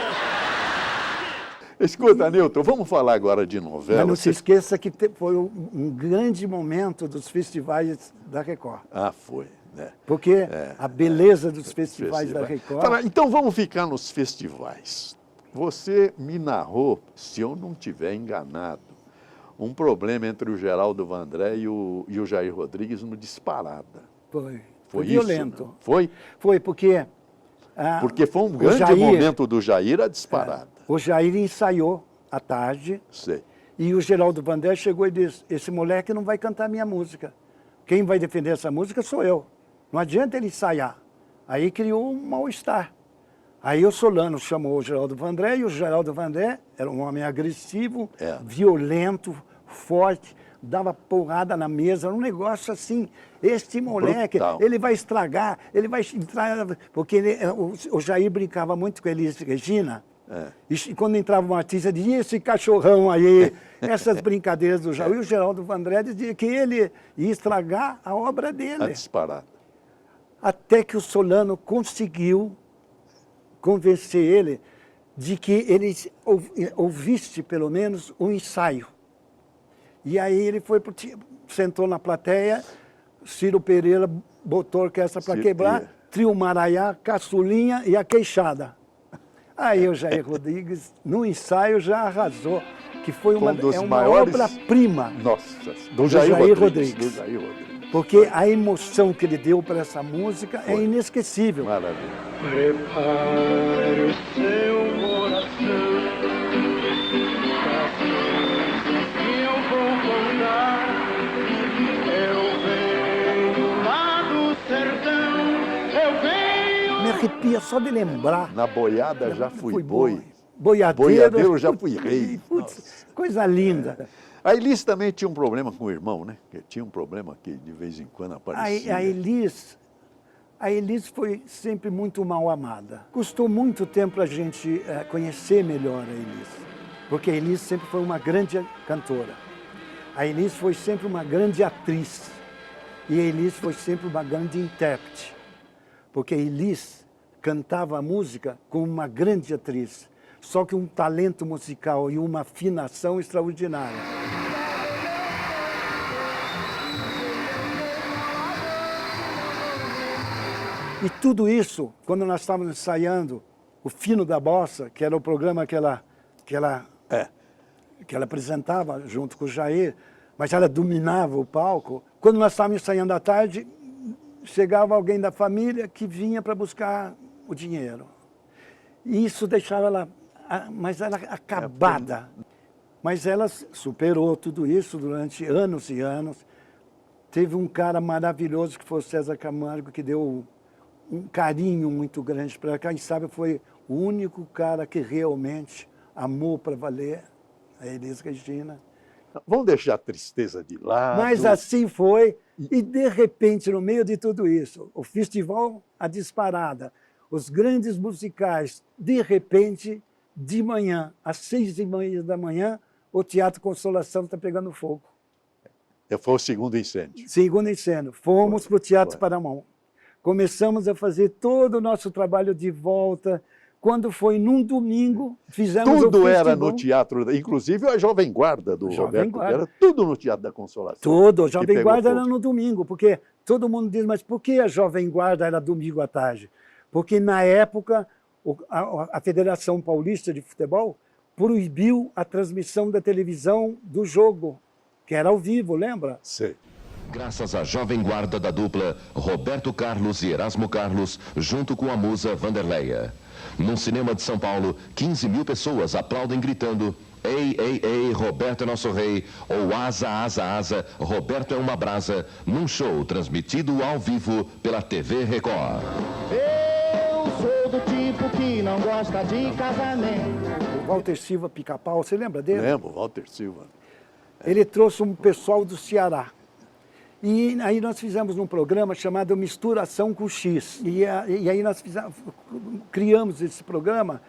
Escuta, Nilton, vamos falar agora de novela. Mas não se esqueça que foi um grande momento dos festivais da Record. Ah, foi. Né? Porque a beleza dos festivais da Record... Então vamos ficar nos festivais. Você me narrou, se eu não estiver enganado, um problema entre o Geraldo Vandré e o Jair Rodrigues no Disparada. Foi violento. Isso, foi? Foi, porque... porque foi um grande momento do Jair a Disparada. O Jair ensaiou à tarde. Sei. E o Geraldo Vandré chegou e disse, esse moleque não vai cantar minha música. Quem vai defender essa música sou eu. Não adianta ele ensaiar. Aí criou um mal-estar. Aí o Solano chamou o Geraldo Vandré, e o Geraldo Vandré era um homem agressivo, violento, forte, dava porrada na mesa, um negócio assim, este moleque, ele vai estragar, ele vai entrar... Porque o Jair brincava muito com Elis Regina, e quando entrava um artista, dizia, esse cachorrão aí, essas brincadeiras do Jair, e o Geraldo Vandré dizia que ele ia estragar a obra dele. A Disparada. Até que o Solano conseguiu convencer ele de que ele ouvisse, pelo menos, um ensaio. E aí ele sentou na plateia, Ciro Pereira botou a orquestra para quebrar, Trio Maraiá, Caçulinha e a Queixada. Aí o Jair Rodrigues, no ensaio, já arrasou, que foi uma obra-prima do Jair Rodrigues. Porque a emoção que ele deu para essa música é inesquecível. Maravilha. Prepare o seu coração, que eu vou contar. Eu venho lá do sertão, eu venho... Me arrepia só de lembrar. Na boiada já fui boi. Boiadeiro já fui rei. Putz, coisa linda. A Elis também tinha um problema com o irmão, né? Que tinha um problema que de vez em quando aparecia. A Elis foi sempre muito mal amada. Custou muito tempo a gente conhecer melhor a Elis, porque a Elis sempre foi uma grande cantora. A Elis foi sempre uma grande atriz. E a Elis foi sempre uma grande intérprete, porque a Elis cantava a música como uma grande atriz, só que um talento musical e uma afinação extraordinária. E tudo isso, quando nós estávamos ensaiando o Fino da Bossa, que era o programa que ela apresentava junto com o Jair, mas ela dominava o palco. Quando nós estávamos ensaiando à tarde, chegava alguém da família que vinha para buscar o dinheiro. E isso deixava ela, mas ela acabada. Mas ela superou tudo isso durante anos e anos. Teve um cara maravilhoso que foi o César Camargo, que deu um carinho muito grande para ela. Quem sabe foi o único cara que realmente amou para valer a Elis Regina. Vamos deixar a tristeza de lado. Mas assim foi. E, de repente, no meio de tudo isso, o festival, a Disparada, os grandes musicais, de repente, de manhã, às 6h30 da manhã, o Teatro Consolação está pegando fogo. Foi o segundo incêndio. Segundo incêndio. Fomos para o Teatro Paramão. Começamos a fazer todo o nosso trabalho de volta. Quando foi num domingo, fizemos o festival. Tudo era no teatro, inclusive a Jovem Guarda do Roberto, era tudo no Teatro da Consolação. Tudo, a Jovem Guarda era no domingo, porque todo mundo diz, mas por que a Jovem Guarda era domingo à tarde? Porque na época a Federação Paulista de Futebol proibiu a transmissão da televisão do jogo, que era ao vivo, lembra? Sei. Graças à jovem guarda da dupla Roberto Carlos e Erasmo Carlos, junto com a musa Vanderleia. Num cinema de São Paulo, 15 mil pessoas aplaudem gritando: "Ei, ei, ei, Roberto é nosso rei", ou "Asa, asa, asa, Roberto é uma brasa", num show transmitido ao vivo pela TV Record. Eu sou do tipo que não gosta de casamento. O Walter Silva Pica-Pau, você lembra dele? Lembro, Walter Silva. Ele trouxe um pessoal do Ceará. E aí nós fizemos um programa chamado Misturação com X. E aí nós criamos esse programa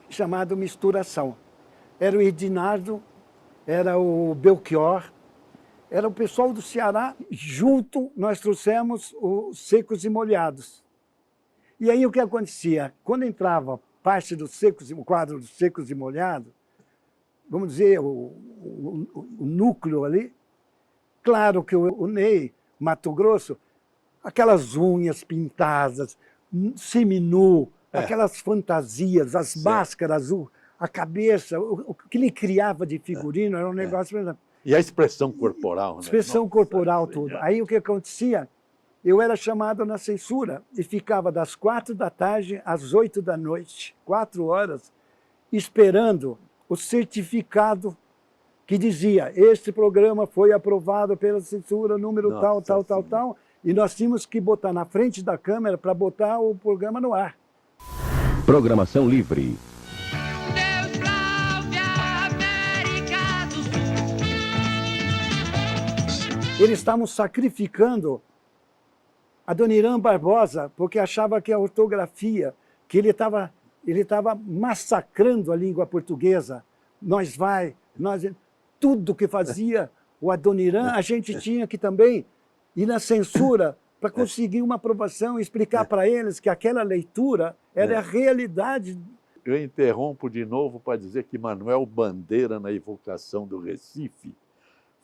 chamado Misturação. Era o Edinardo, era o Belchior, era o pessoal do Ceará. Junto nós trouxemos os Secos e Molhados. E aí o que acontecia? Quando entrava parte dos Secos, o quadro dos Secos e Molhados, vamos dizer, o núcleo ali, claro que o Ney, Mato Grosso, aquelas unhas pintadas, seminu, aquelas fantasias, as máscaras, a cabeça, o que ele criava de figurino era um negócio... E a expressão corporal, né? Expressão corporal, tudo. Aí o que acontecia? Eu era chamado na censura e ficava das 4 da tarde às 8 da noite, 4 horas, esperando o certificado que dizia: este programa foi aprovado pela censura, número tal, tal, tal, tal, e nós tínhamos que botar na frente da câmera para botar o programa no ar. Programação livre. Eles estavam sacrificando a Dona Irã Barbosa porque achava que a ortografia, que ele estava massacrando a língua portuguesa. Nós, tudo que fazia o Adoniran, a gente tinha que também ir na censura para conseguir uma aprovação e explicar para eles que aquela leitura era a realidade. Eu interrompo de novo para dizer que Manuel Bandeira, na evocação do Recife,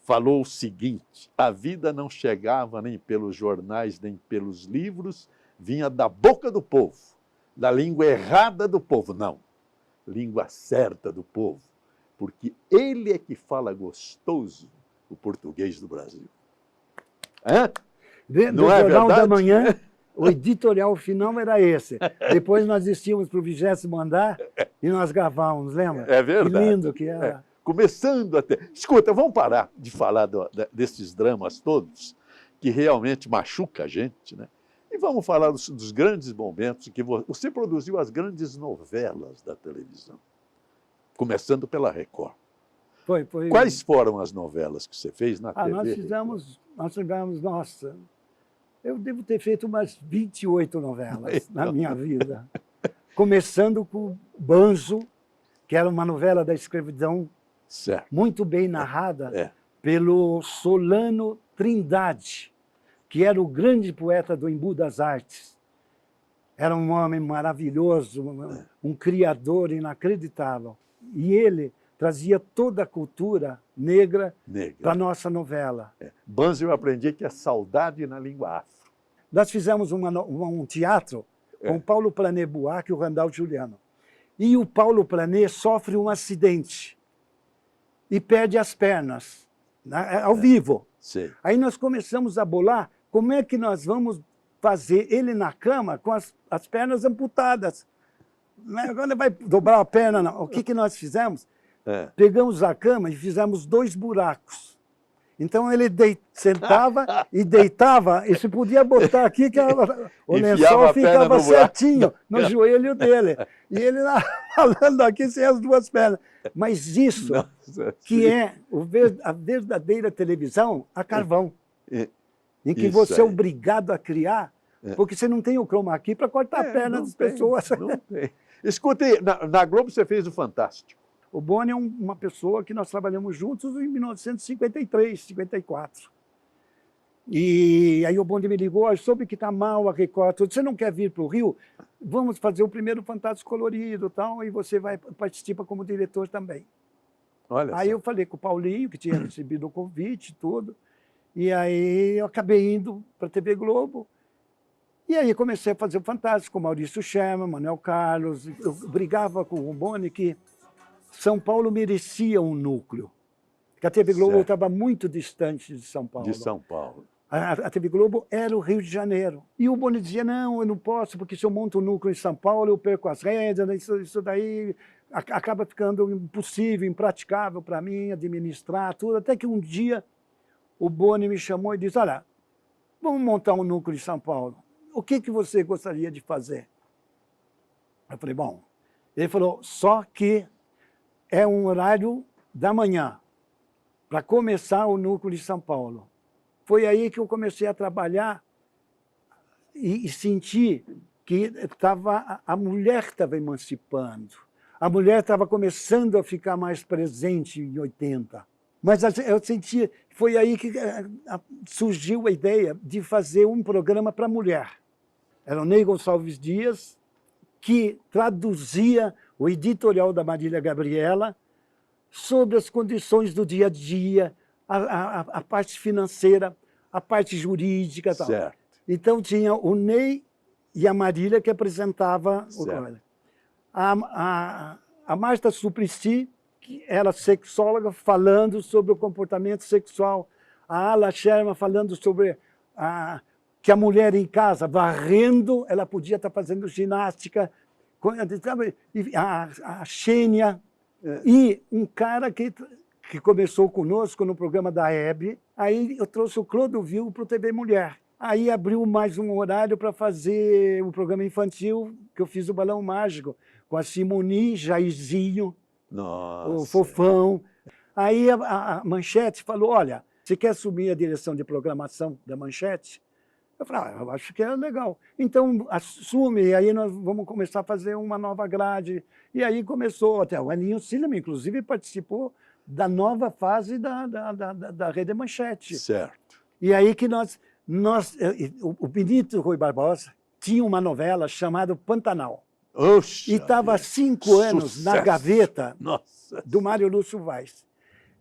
falou o seguinte: a vida não chegava nem pelos jornais, nem pelos livros, vinha da boca do povo, da língua errada do povo. Não, língua certa do povo, porque ele é que fala gostoso o português do Brasil. No Jornal da Manhã, o editorial final era esse. Depois nós descíamos para o 20º andar e nós gravávamos, lembra? É verdade. Que lindo que era. Começando até... Escuta, vamos parar de falar desses dramas todos, que realmente machuca a gente, né? E vamos falar dos grandes momentos que você produziu, as grandes novelas da televisão, começando pela Record. Foi. Quais foram as novelas que você fez na TV? Nós tivemos, nossa, eu devo ter feito umas 28 novelas na minha vida. Começando com Banzo, que era uma novela da escravidão, muito bem narrada pelo Solano Trindade, que era o grande poeta do Embu das Artes. Era um homem maravilhoso, um criador inacreditável. E ele trazia toda a cultura negra para a nossa novela. Banzo, eu aprendi que é saudade na língua afro. Nós fizemos um teatro com o Paulo Plané Buarque e o Randall Juliano. E o Paulo Plané sofre um acidente e perde as pernas, ao vivo. Aí nós começamos a bolar como é que nós vamos fazer ele na cama com as pernas amputadas. Agora vai dobrar a perna, não. O que nós fizemos? Pegamos a cama e fizemos 2 buracos. Então ele sentava e deitava, e se podia botar aqui que o lençol ficava certinho no joelho dele. E ele lá falando aqui sem as 2 pernas. Mas isso que é a verdadeira televisão a carvão, em que você é obrigado a criar, porque você não tem o chroma key para cortar a perna das pessoas. Não tem. Escute, na Globo você fez o Fantástico. O Boni é uma pessoa que nós trabalhamos juntos em 1953, 54. E aí o Boni me ligou, eu soube que está mal a Record, você não quer vir para o Rio? Vamos fazer o primeiro Fantástico Colorido tal, e você vai participar como diretor também. Aí eu falei com o Paulinho, que tinha recebido o convite e tudo, e aí eu acabei indo para a TV Globo, E aí comecei a fazer o Fantástico com Maurício Sherman, Manuel Carlos. Eu brigava com o Boni que São Paulo merecia um núcleo. Porque a TV Globo estava muito distante de São Paulo. De São Paulo. A TV Globo era o Rio de Janeiro. E o Boni dizia, não, eu não posso, porque se eu monto um núcleo em São Paulo, eu perco as rédeas, isso daí acaba ficando impossível, impraticável para mim administrar tudo. Até que um dia o Boni me chamou e disse, olha, vamos montar um núcleo em São Paulo. O que você gostaria de fazer? Eu falei, bom, ele falou, só que é um horário da manhã, para começar o núcleo de São Paulo. Foi aí que eu comecei a trabalhar e senti que a mulher estava emancipando. A mulher estava começando a ficar mais presente em 80. Mas eu senti, foi aí que surgiu a ideia de fazer um programa para mulher. Era o Ney Gonçalves Dias, que traduzia o editorial da Marília Gabriela sobre as condições do dia a dia, a parte financeira, a parte jurídica e tal. Certo. Então tinha o Ney e a Marília que apresentava o coisa. A Marta Suplicy, que era sexóloga, falando sobre o comportamento sexual. A Ala Sherman falando sobre que a mulher em casa, varrendo, ela podia estar fazendo ginástica. A Xênia. E um cara que começou conosco no programa da Hebe, aí eu trouxe o Clodovil para o TV Mulher. Aí abriu mais um horário para fazer um programa infantil, que eu fiz o Balão Mágico, com a Simoni, Jairzinho, o Fofão. Aí a Manchete falou, olha, você quer assumir a direção de programação da Manchete? Eu falei, eu acho que é legal. Então, assume, e aí nós vamos começar a fazer uma nova grade. E aí começou, até o Aninho Silva, inclusive, participou da nova fase da Rede Manchete. Certo. E aí que o Benito Rui Barbosa tinha uma novela chamada Pantanal. Oxa, e estava há 5 anos na gaveta do Mário Lúcio Weiss.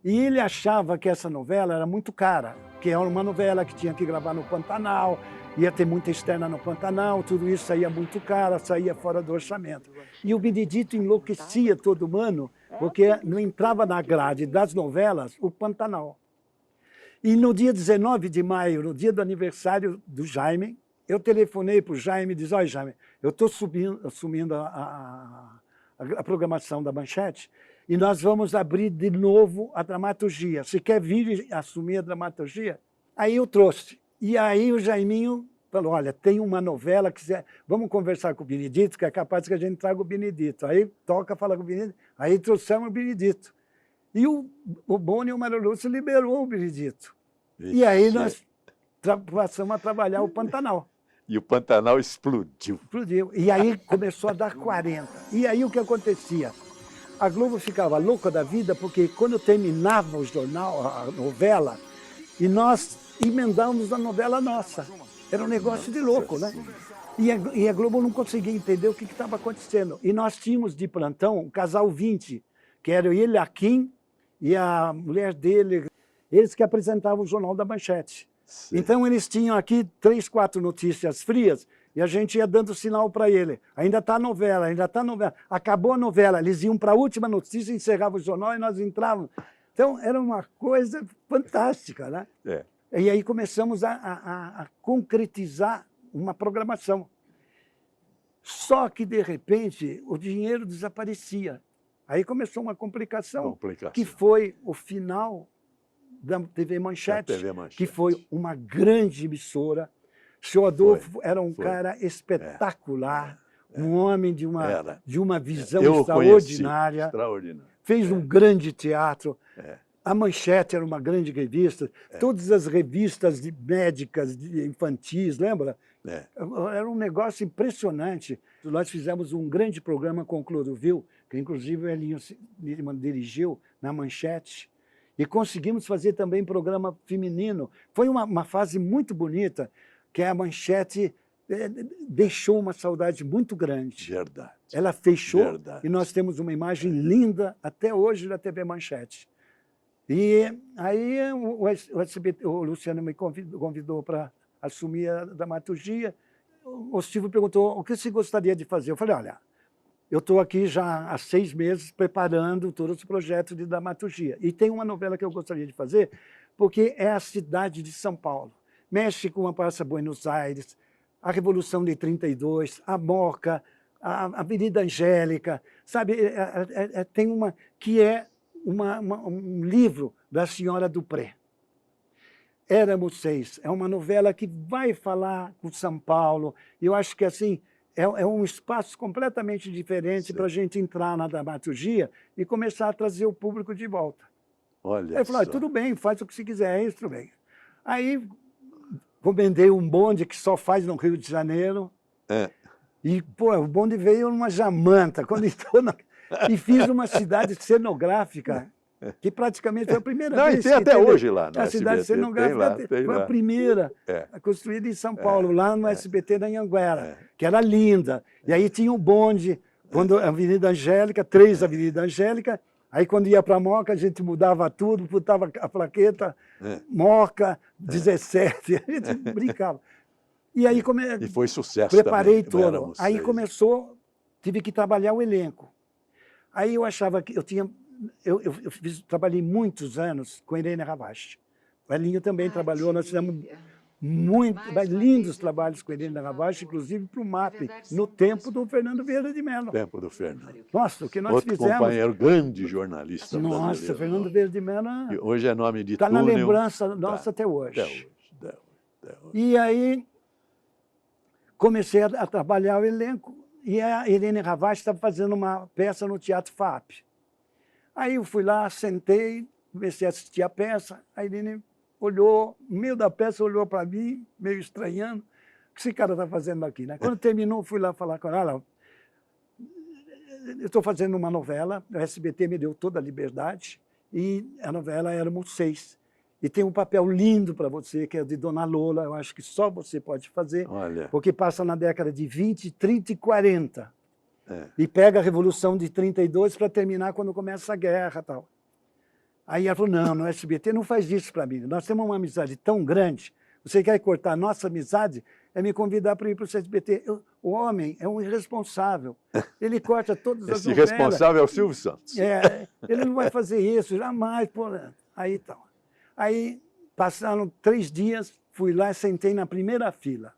E ele achava que essa novela era muito cara, que era uma novela que tinha que gravar no Pantanal, ia ter muita externa no Pantanal, tudo isso saía muito caro, saía fora do orçamento. E o Benedito enlouquecia todo ano, porque não entrava na grade das novelas o Pantanal. E no dia 19 de maio, no dia do aniversário do Jaime, eu telefonei para o Jaime e disse, olha, Jaime, eu estou assumindo a programação da Manchete e nós vamos abrir de novo a dramaturgia. Você quer vir assumir a dramaturgia? Aí eu trouxe. E aí o Jaiminho falou, olha, tem uma novela, vamos conversar com o Benedito, que é capaz que a gente traga o Benedito. Aí toca, fala com o Benedito. Aí trouxemos o Benedito. E o Boni e o Mário Lúcio liberou o Benedito. E aí nós passamos a trabalhar o Pantanal. E o Pantanal explodiu. Explodiu. E aí começou a dar 40. E aí o que acontecia? A Globo ficava louca da vida, porque quando terminava o jornal, a novela, e nós emendávamos a novela nossa. Era um negócio de louco, né? E a Globo não conseguia entender o que estava acontecendo. E nós tínhamos de plantão o casal 20, que era ele, Akin, e a mulher dele, eles que apresentavam o Jornal da Manchete. Sim. Então eles tinham aqui 3, 4 notícias frias e a gente ia dando sinal para ele. Ainda está a novela, ainda está a novela. Acabou a novela, eles iam para a última notícia, encerravam o jornal e nós entrávamos. Então era uma coisa fantástica, né? É. E aí começamos a concretizar uma programação. Só que, de repente, o dinheiro desaparecia. Aí começou uma complicação. Que foi o final da TV Manchete, que foi uma grande emissora. O senhor Adolfo era um cara espetacular, um homem de uma visão extraordinária. Extraordinário. Fez um grande teatro. A Manchete era uma grande revista. Todas as revistas médicas, infantis, lembra? Era um negócio impressionante. Nós fizemos um grande programa com o Clodovil, que inclusive o Elinho dirigiu na Manchete. E conseguimos fazer também programa feminino. Foi uma fase muito bonita, que a Manchete deixou uma saudade muito grande. Verdade. Ela fechou Verdade. E nós temos uma imagem linda até hoje da TV Manchete. E aí o Luciano me convidou para assumir a dramaturgia. o Silvio perguntou, o que você gostaria de fazer? Eu falei, olha, eu estou aqui já há 6 meses preparando todos os projetos de dramaturgia. E tem uma novela que eu gostaria de fazer, porque é a cidade de São Paulo. Mexe com a Praça Buenos Aires, a Revolução de 32, a Moca, a Avenida Angélica, sabe? Tem uma que é um livro da Senhora Dupré. Éramos 6. É uma novela que vai falar com São Paulo. Eu acho que assim é um espaço completamente diferente para a gente entrar na dramaturgia e começar a trazer o público de volta. Olha Aí ele falou, tudo bem, faz o que você quiser, é isso, tudo bem. Aí encomendei um bonde que só faz no Rio de Janeiro. E, pô, o bonde veio numa jamanta. Quando entrou e fiz uma cidade cenográfica, que praticamente foi a primeira vez. E tem até hoje lá no A cidade SBT, cenográfica foi a primeira construída em São Paulo, lá no SBT da Anhanguera, que era linda. E aí tinha um bonde, quando a Avenida Angélica, 3 Avenida Angélica, aí quando ia para a Moca, a gente mudava tudo, botava a plaqueta, Moca 17, a gente brincava. E aí E foi sucesso preparei também. todo. Aí começou, tive que trabalhar o elenco. Aí eu achava que trabalhei muitos anos com a Irene Ravache. O Elinho também trabalhou, nós fizemos lindos trabalhos com a Irene Ravache, inclusive para o MAP, no tempo do Fernando Vieira de Mello. Tempo do Fernando. Nossa, o que nós Outro fizemos... companheiro, grande jornalista brasileiro. Nossa, Fernando Vieira de Mello... Hoje é nome de túnel. Está na lembrança Tá. nossa até hoje. Até hoje. E aí comecei a trabalhar o elenco e a Irene Ravache estava fazendo uma peça no Teatro FAP. Aí eu fui lá, sentei, comecei a assistir a peça, a Irene olhou, no meio da peça, olhou para mim, meio estranhando, o que esse cara está fazendo aqui, né? Quando terminou, fui lá falar com ela, eu estou fazendo uma novela, o SBT me deu toda a liberdade, e a novela Éramos 6. E tem um papel lindo para você, que é de Dona Lola, eu acho que só você pode fazer, porque passa na década de 20, 30 e 40. E pega a Revolução de 32 para terminar quando começa a guerra e tal. Aí ela falou, não, no SBT não faz isso para mim. Nós temos uma amizade tão grande, você quer cortar a nossa amizade, é me convidar para ir para o SBT. O homem é um irresponsável. Ele corta todas as novelas. Esse irresponsável é o Silvio Santos. Ele não vai fazer isso, jamais. Pô. Aí tal. Aí passaram 3 dias, fui lá e sentei na primeira fila.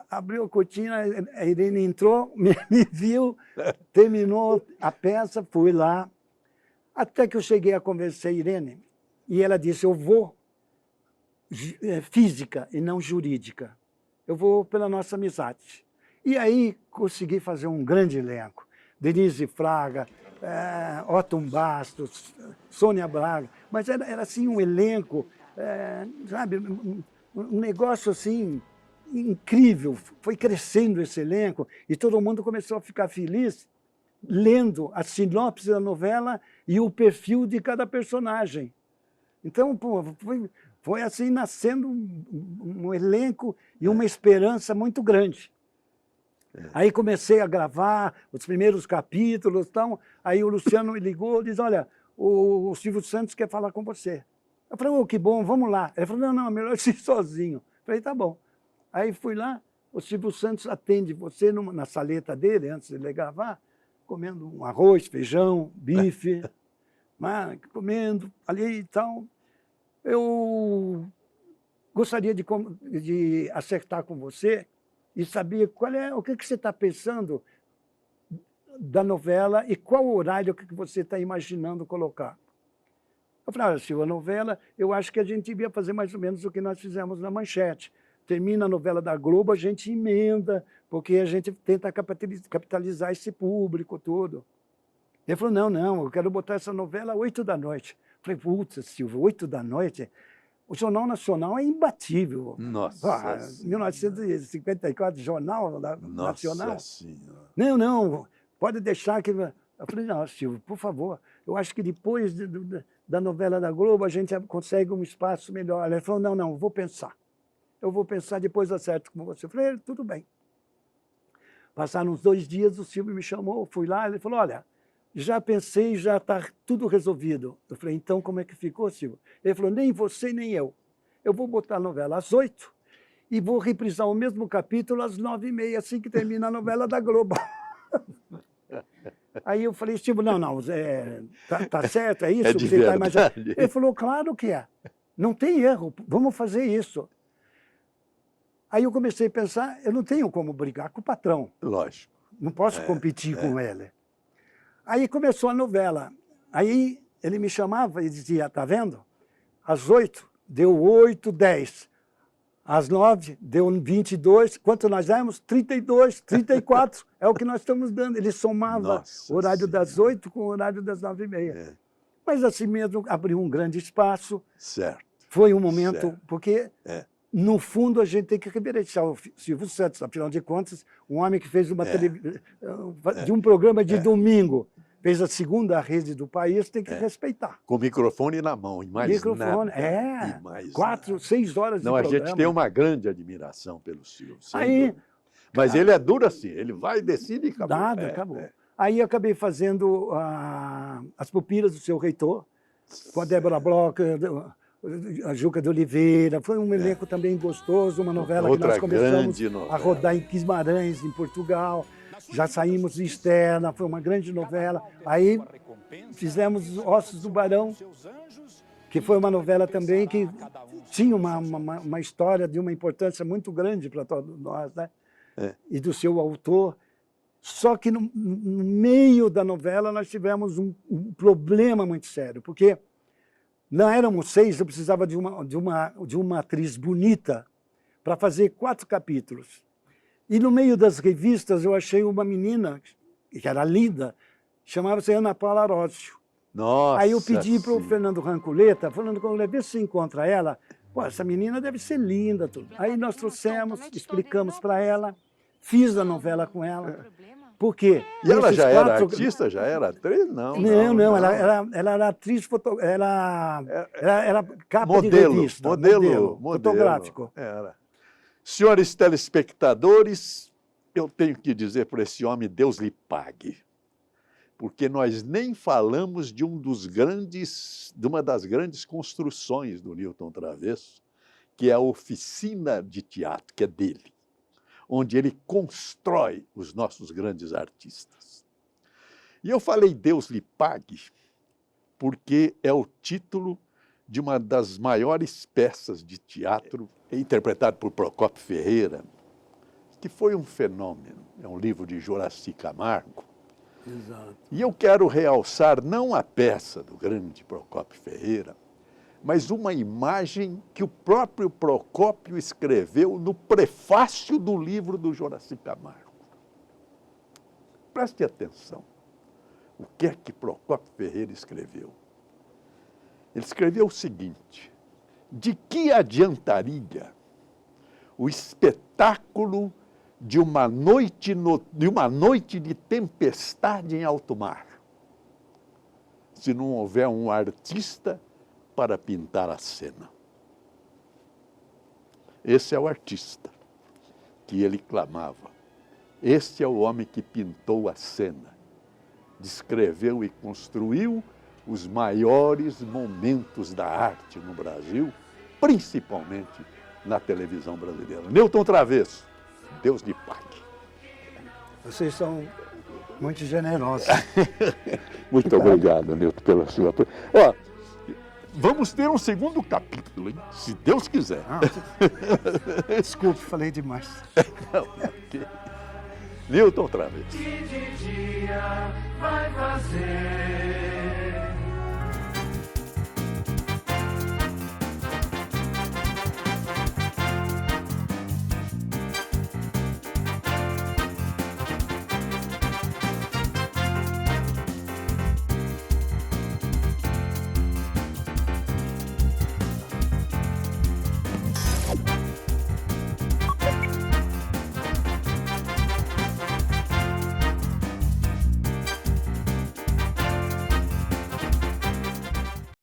Abriu a cortina, a Irene entrou, me viu, terminou a peça, fui lá. Até que eu cheguei a convencer a Irene, e ela disse, eu vou física e não jurídica. Eu vou pela nossa amizade. E aí consegui fazer um grande elenco. Denise Fraga, Otto Bastos, Sônia Braga. Mas era assim um elenco, sabe, um negócio assim incrível. Foi crescendo esse elenco e todo mundo começou a ficar feliz lendo a sinopse da novela e o perfil de cada personagem. Então, pô, foi assim nascendo um elenco e uma esperança muito grande. Aí comecei a gravar os primeiros capítulos, então, aí o Luciano me ligou e disse, olha, o Silvio Santos quer falar com você. Eu falei, oh, que bom, vamos lá. Ele falou, não, melhor ir sozinho. Eu falei, tá bom. Aí fui lá, o Silvio Santos atende você na saleta dele, antes de ele gravar, comendo um arroz, feijão, bife, comendo ali e tal. Eu gostaria de acertar com você e saber o que você está pensando da novela e qual horário que você está imaginando colocar. Eu falei, olha, Silvio, a novela, eu acho que a gente devia fazer mais ou menos o que nós fizemos na Manchete. Termina a novela da Globo, a gente emenda, porque a gente tenta capitalizar esse público todo. Ele falou, não, eu quero botar essa novela às 8 da noite. Eu falei, putz, Silvio, 8 da noite? O Jornal Nacional é imbatível. Nossa. 1954, Jornal Nacional. Nossa Senhora. Não, pode deixar que... Eu falei, não, Silvio, por favor, eu acho que depois da novela da Globo a gente consegue um espaço melhor. Ele falou, não, eu vou pensar. Eu vou pensar, depois acerto com você. Eu falei, tudo bem. Passaram uns 2 dias, o Silvio me chamou, fui lá, ele falou, olha, já pensei, já está tudo resolvido. Eu falei, então como é que ficou, Silvio? Ele falou, nem você nem eu. Eu vou botar a novela às 8 e vou reprisar o mesmo capítulo às 9h30, assim que termina a novela da Globo. Aí eu falei, tipo, não, tá certo, é isso? É de você tá verdade. Ele falou, claro que é. Não tem erro, vamos fazer isso. Aí eu comecei a pensar, eu não tenho como brigar com o patrão. Lógico. Não posso competir com ele. Aí começou a novela. Aí ele me chamava e dizia, tá vendo? Às 8, deu 8, 10. Às 9, deu 22. Quanto nós demos? 32, 34. É o que nós estamos dando. Ele somava o horário das 8 com o horário das 9h30. Mas assim mesmo abriu um grande espaço. Certo. Foi um momento, porque no fundo a gente tem que reverenciar o Silvio Santos, afinal de contas, um homem que fez uma de um programa de domingo, fez a segunda rede do país, tem que respeitar. Com o microfone na mão, e mais microfone, nada. E mais 4, 6 horas de programa. A gente tem uma grande admiração pelo Silvio. Aí, mas ele é duro assim, ele vai, decide e acabou. Acabou. Aí eu acabei fazendo As Pupilas do Seu Reitor, com a Débora Bloch, a Juca de Oliveira. Foi um elenco também gostoso, uma novela que nós começamos a rodar em Guimarães, em Portugal. Já saímos de Externa, foi uma grande novela. Aí fizemos Ossos do Barão, que foi uma novela também que tinha uma história de uma importância muito grande para todos nós, né? E do seu autor. Só que no meio da novela nós tivemos um problema muito sério, porque não éramos 6, eu precisava de uma atriz bonita para fazer 4 capítulos. E no meio das revistas eu achei uma menina, que era linda, chamava-se Ana Paula Arócio. Nossa! Aí eu pedi para o Fernando Ranculeta, falando com ele, vê se encontra ela. Pô, essa menina deve ser linda. Tudo. Aí nós trouxemos, explicamos para ela, fiz a novela com ela. Por quê? E ela já era artista? Já era atriz? Não. Ela era atriz, ela era capa de revista. Modelo fotográfico. Era. Senhores telespectadores, eu tenho que dizer para esse homem, Deus lhe pague. Porque nós nem falamos de uma das grandes construções do Newton Travesso, que é a oficina de teatro, que é dele, onde ele constrói os nossos grandes artistas. E eu falei Deus lhe pague, porque é o título de uma das maiores peças de teatro, interpretado por Procópio Ferreira, que foi um fenômeno. É um livro de Joraci Camargo. Exato. E eu quero realçar não a peça do grande Procópio Ferreira, mas uma imagem que o próprio Procópio escreveu no prefácio do livro do Joraci Camargo. Preste atenção. O que é que Procópio Ferreira escreveu? Ele escreveu o seguinte: de que adiantaria o espetáculo de uma noite de tempestade em alto mar, se não houver um artista para pintar a cena? Esse é o artista que ele clamava. Este é o homem que pintou a cena, descreveu e construiu os maiores momentos da arte no Brasil, principalmente na televisão brasileira. Newton Travesso, Deus lhe pague. Vocês são muito generosos. Muito obrigado, Newton, pela sua... Ó, vamos ter um segundo capítulo, hein? Se Deus quiser. Desculpe, falei demais. Newton Travesso. Que de dia vai fazer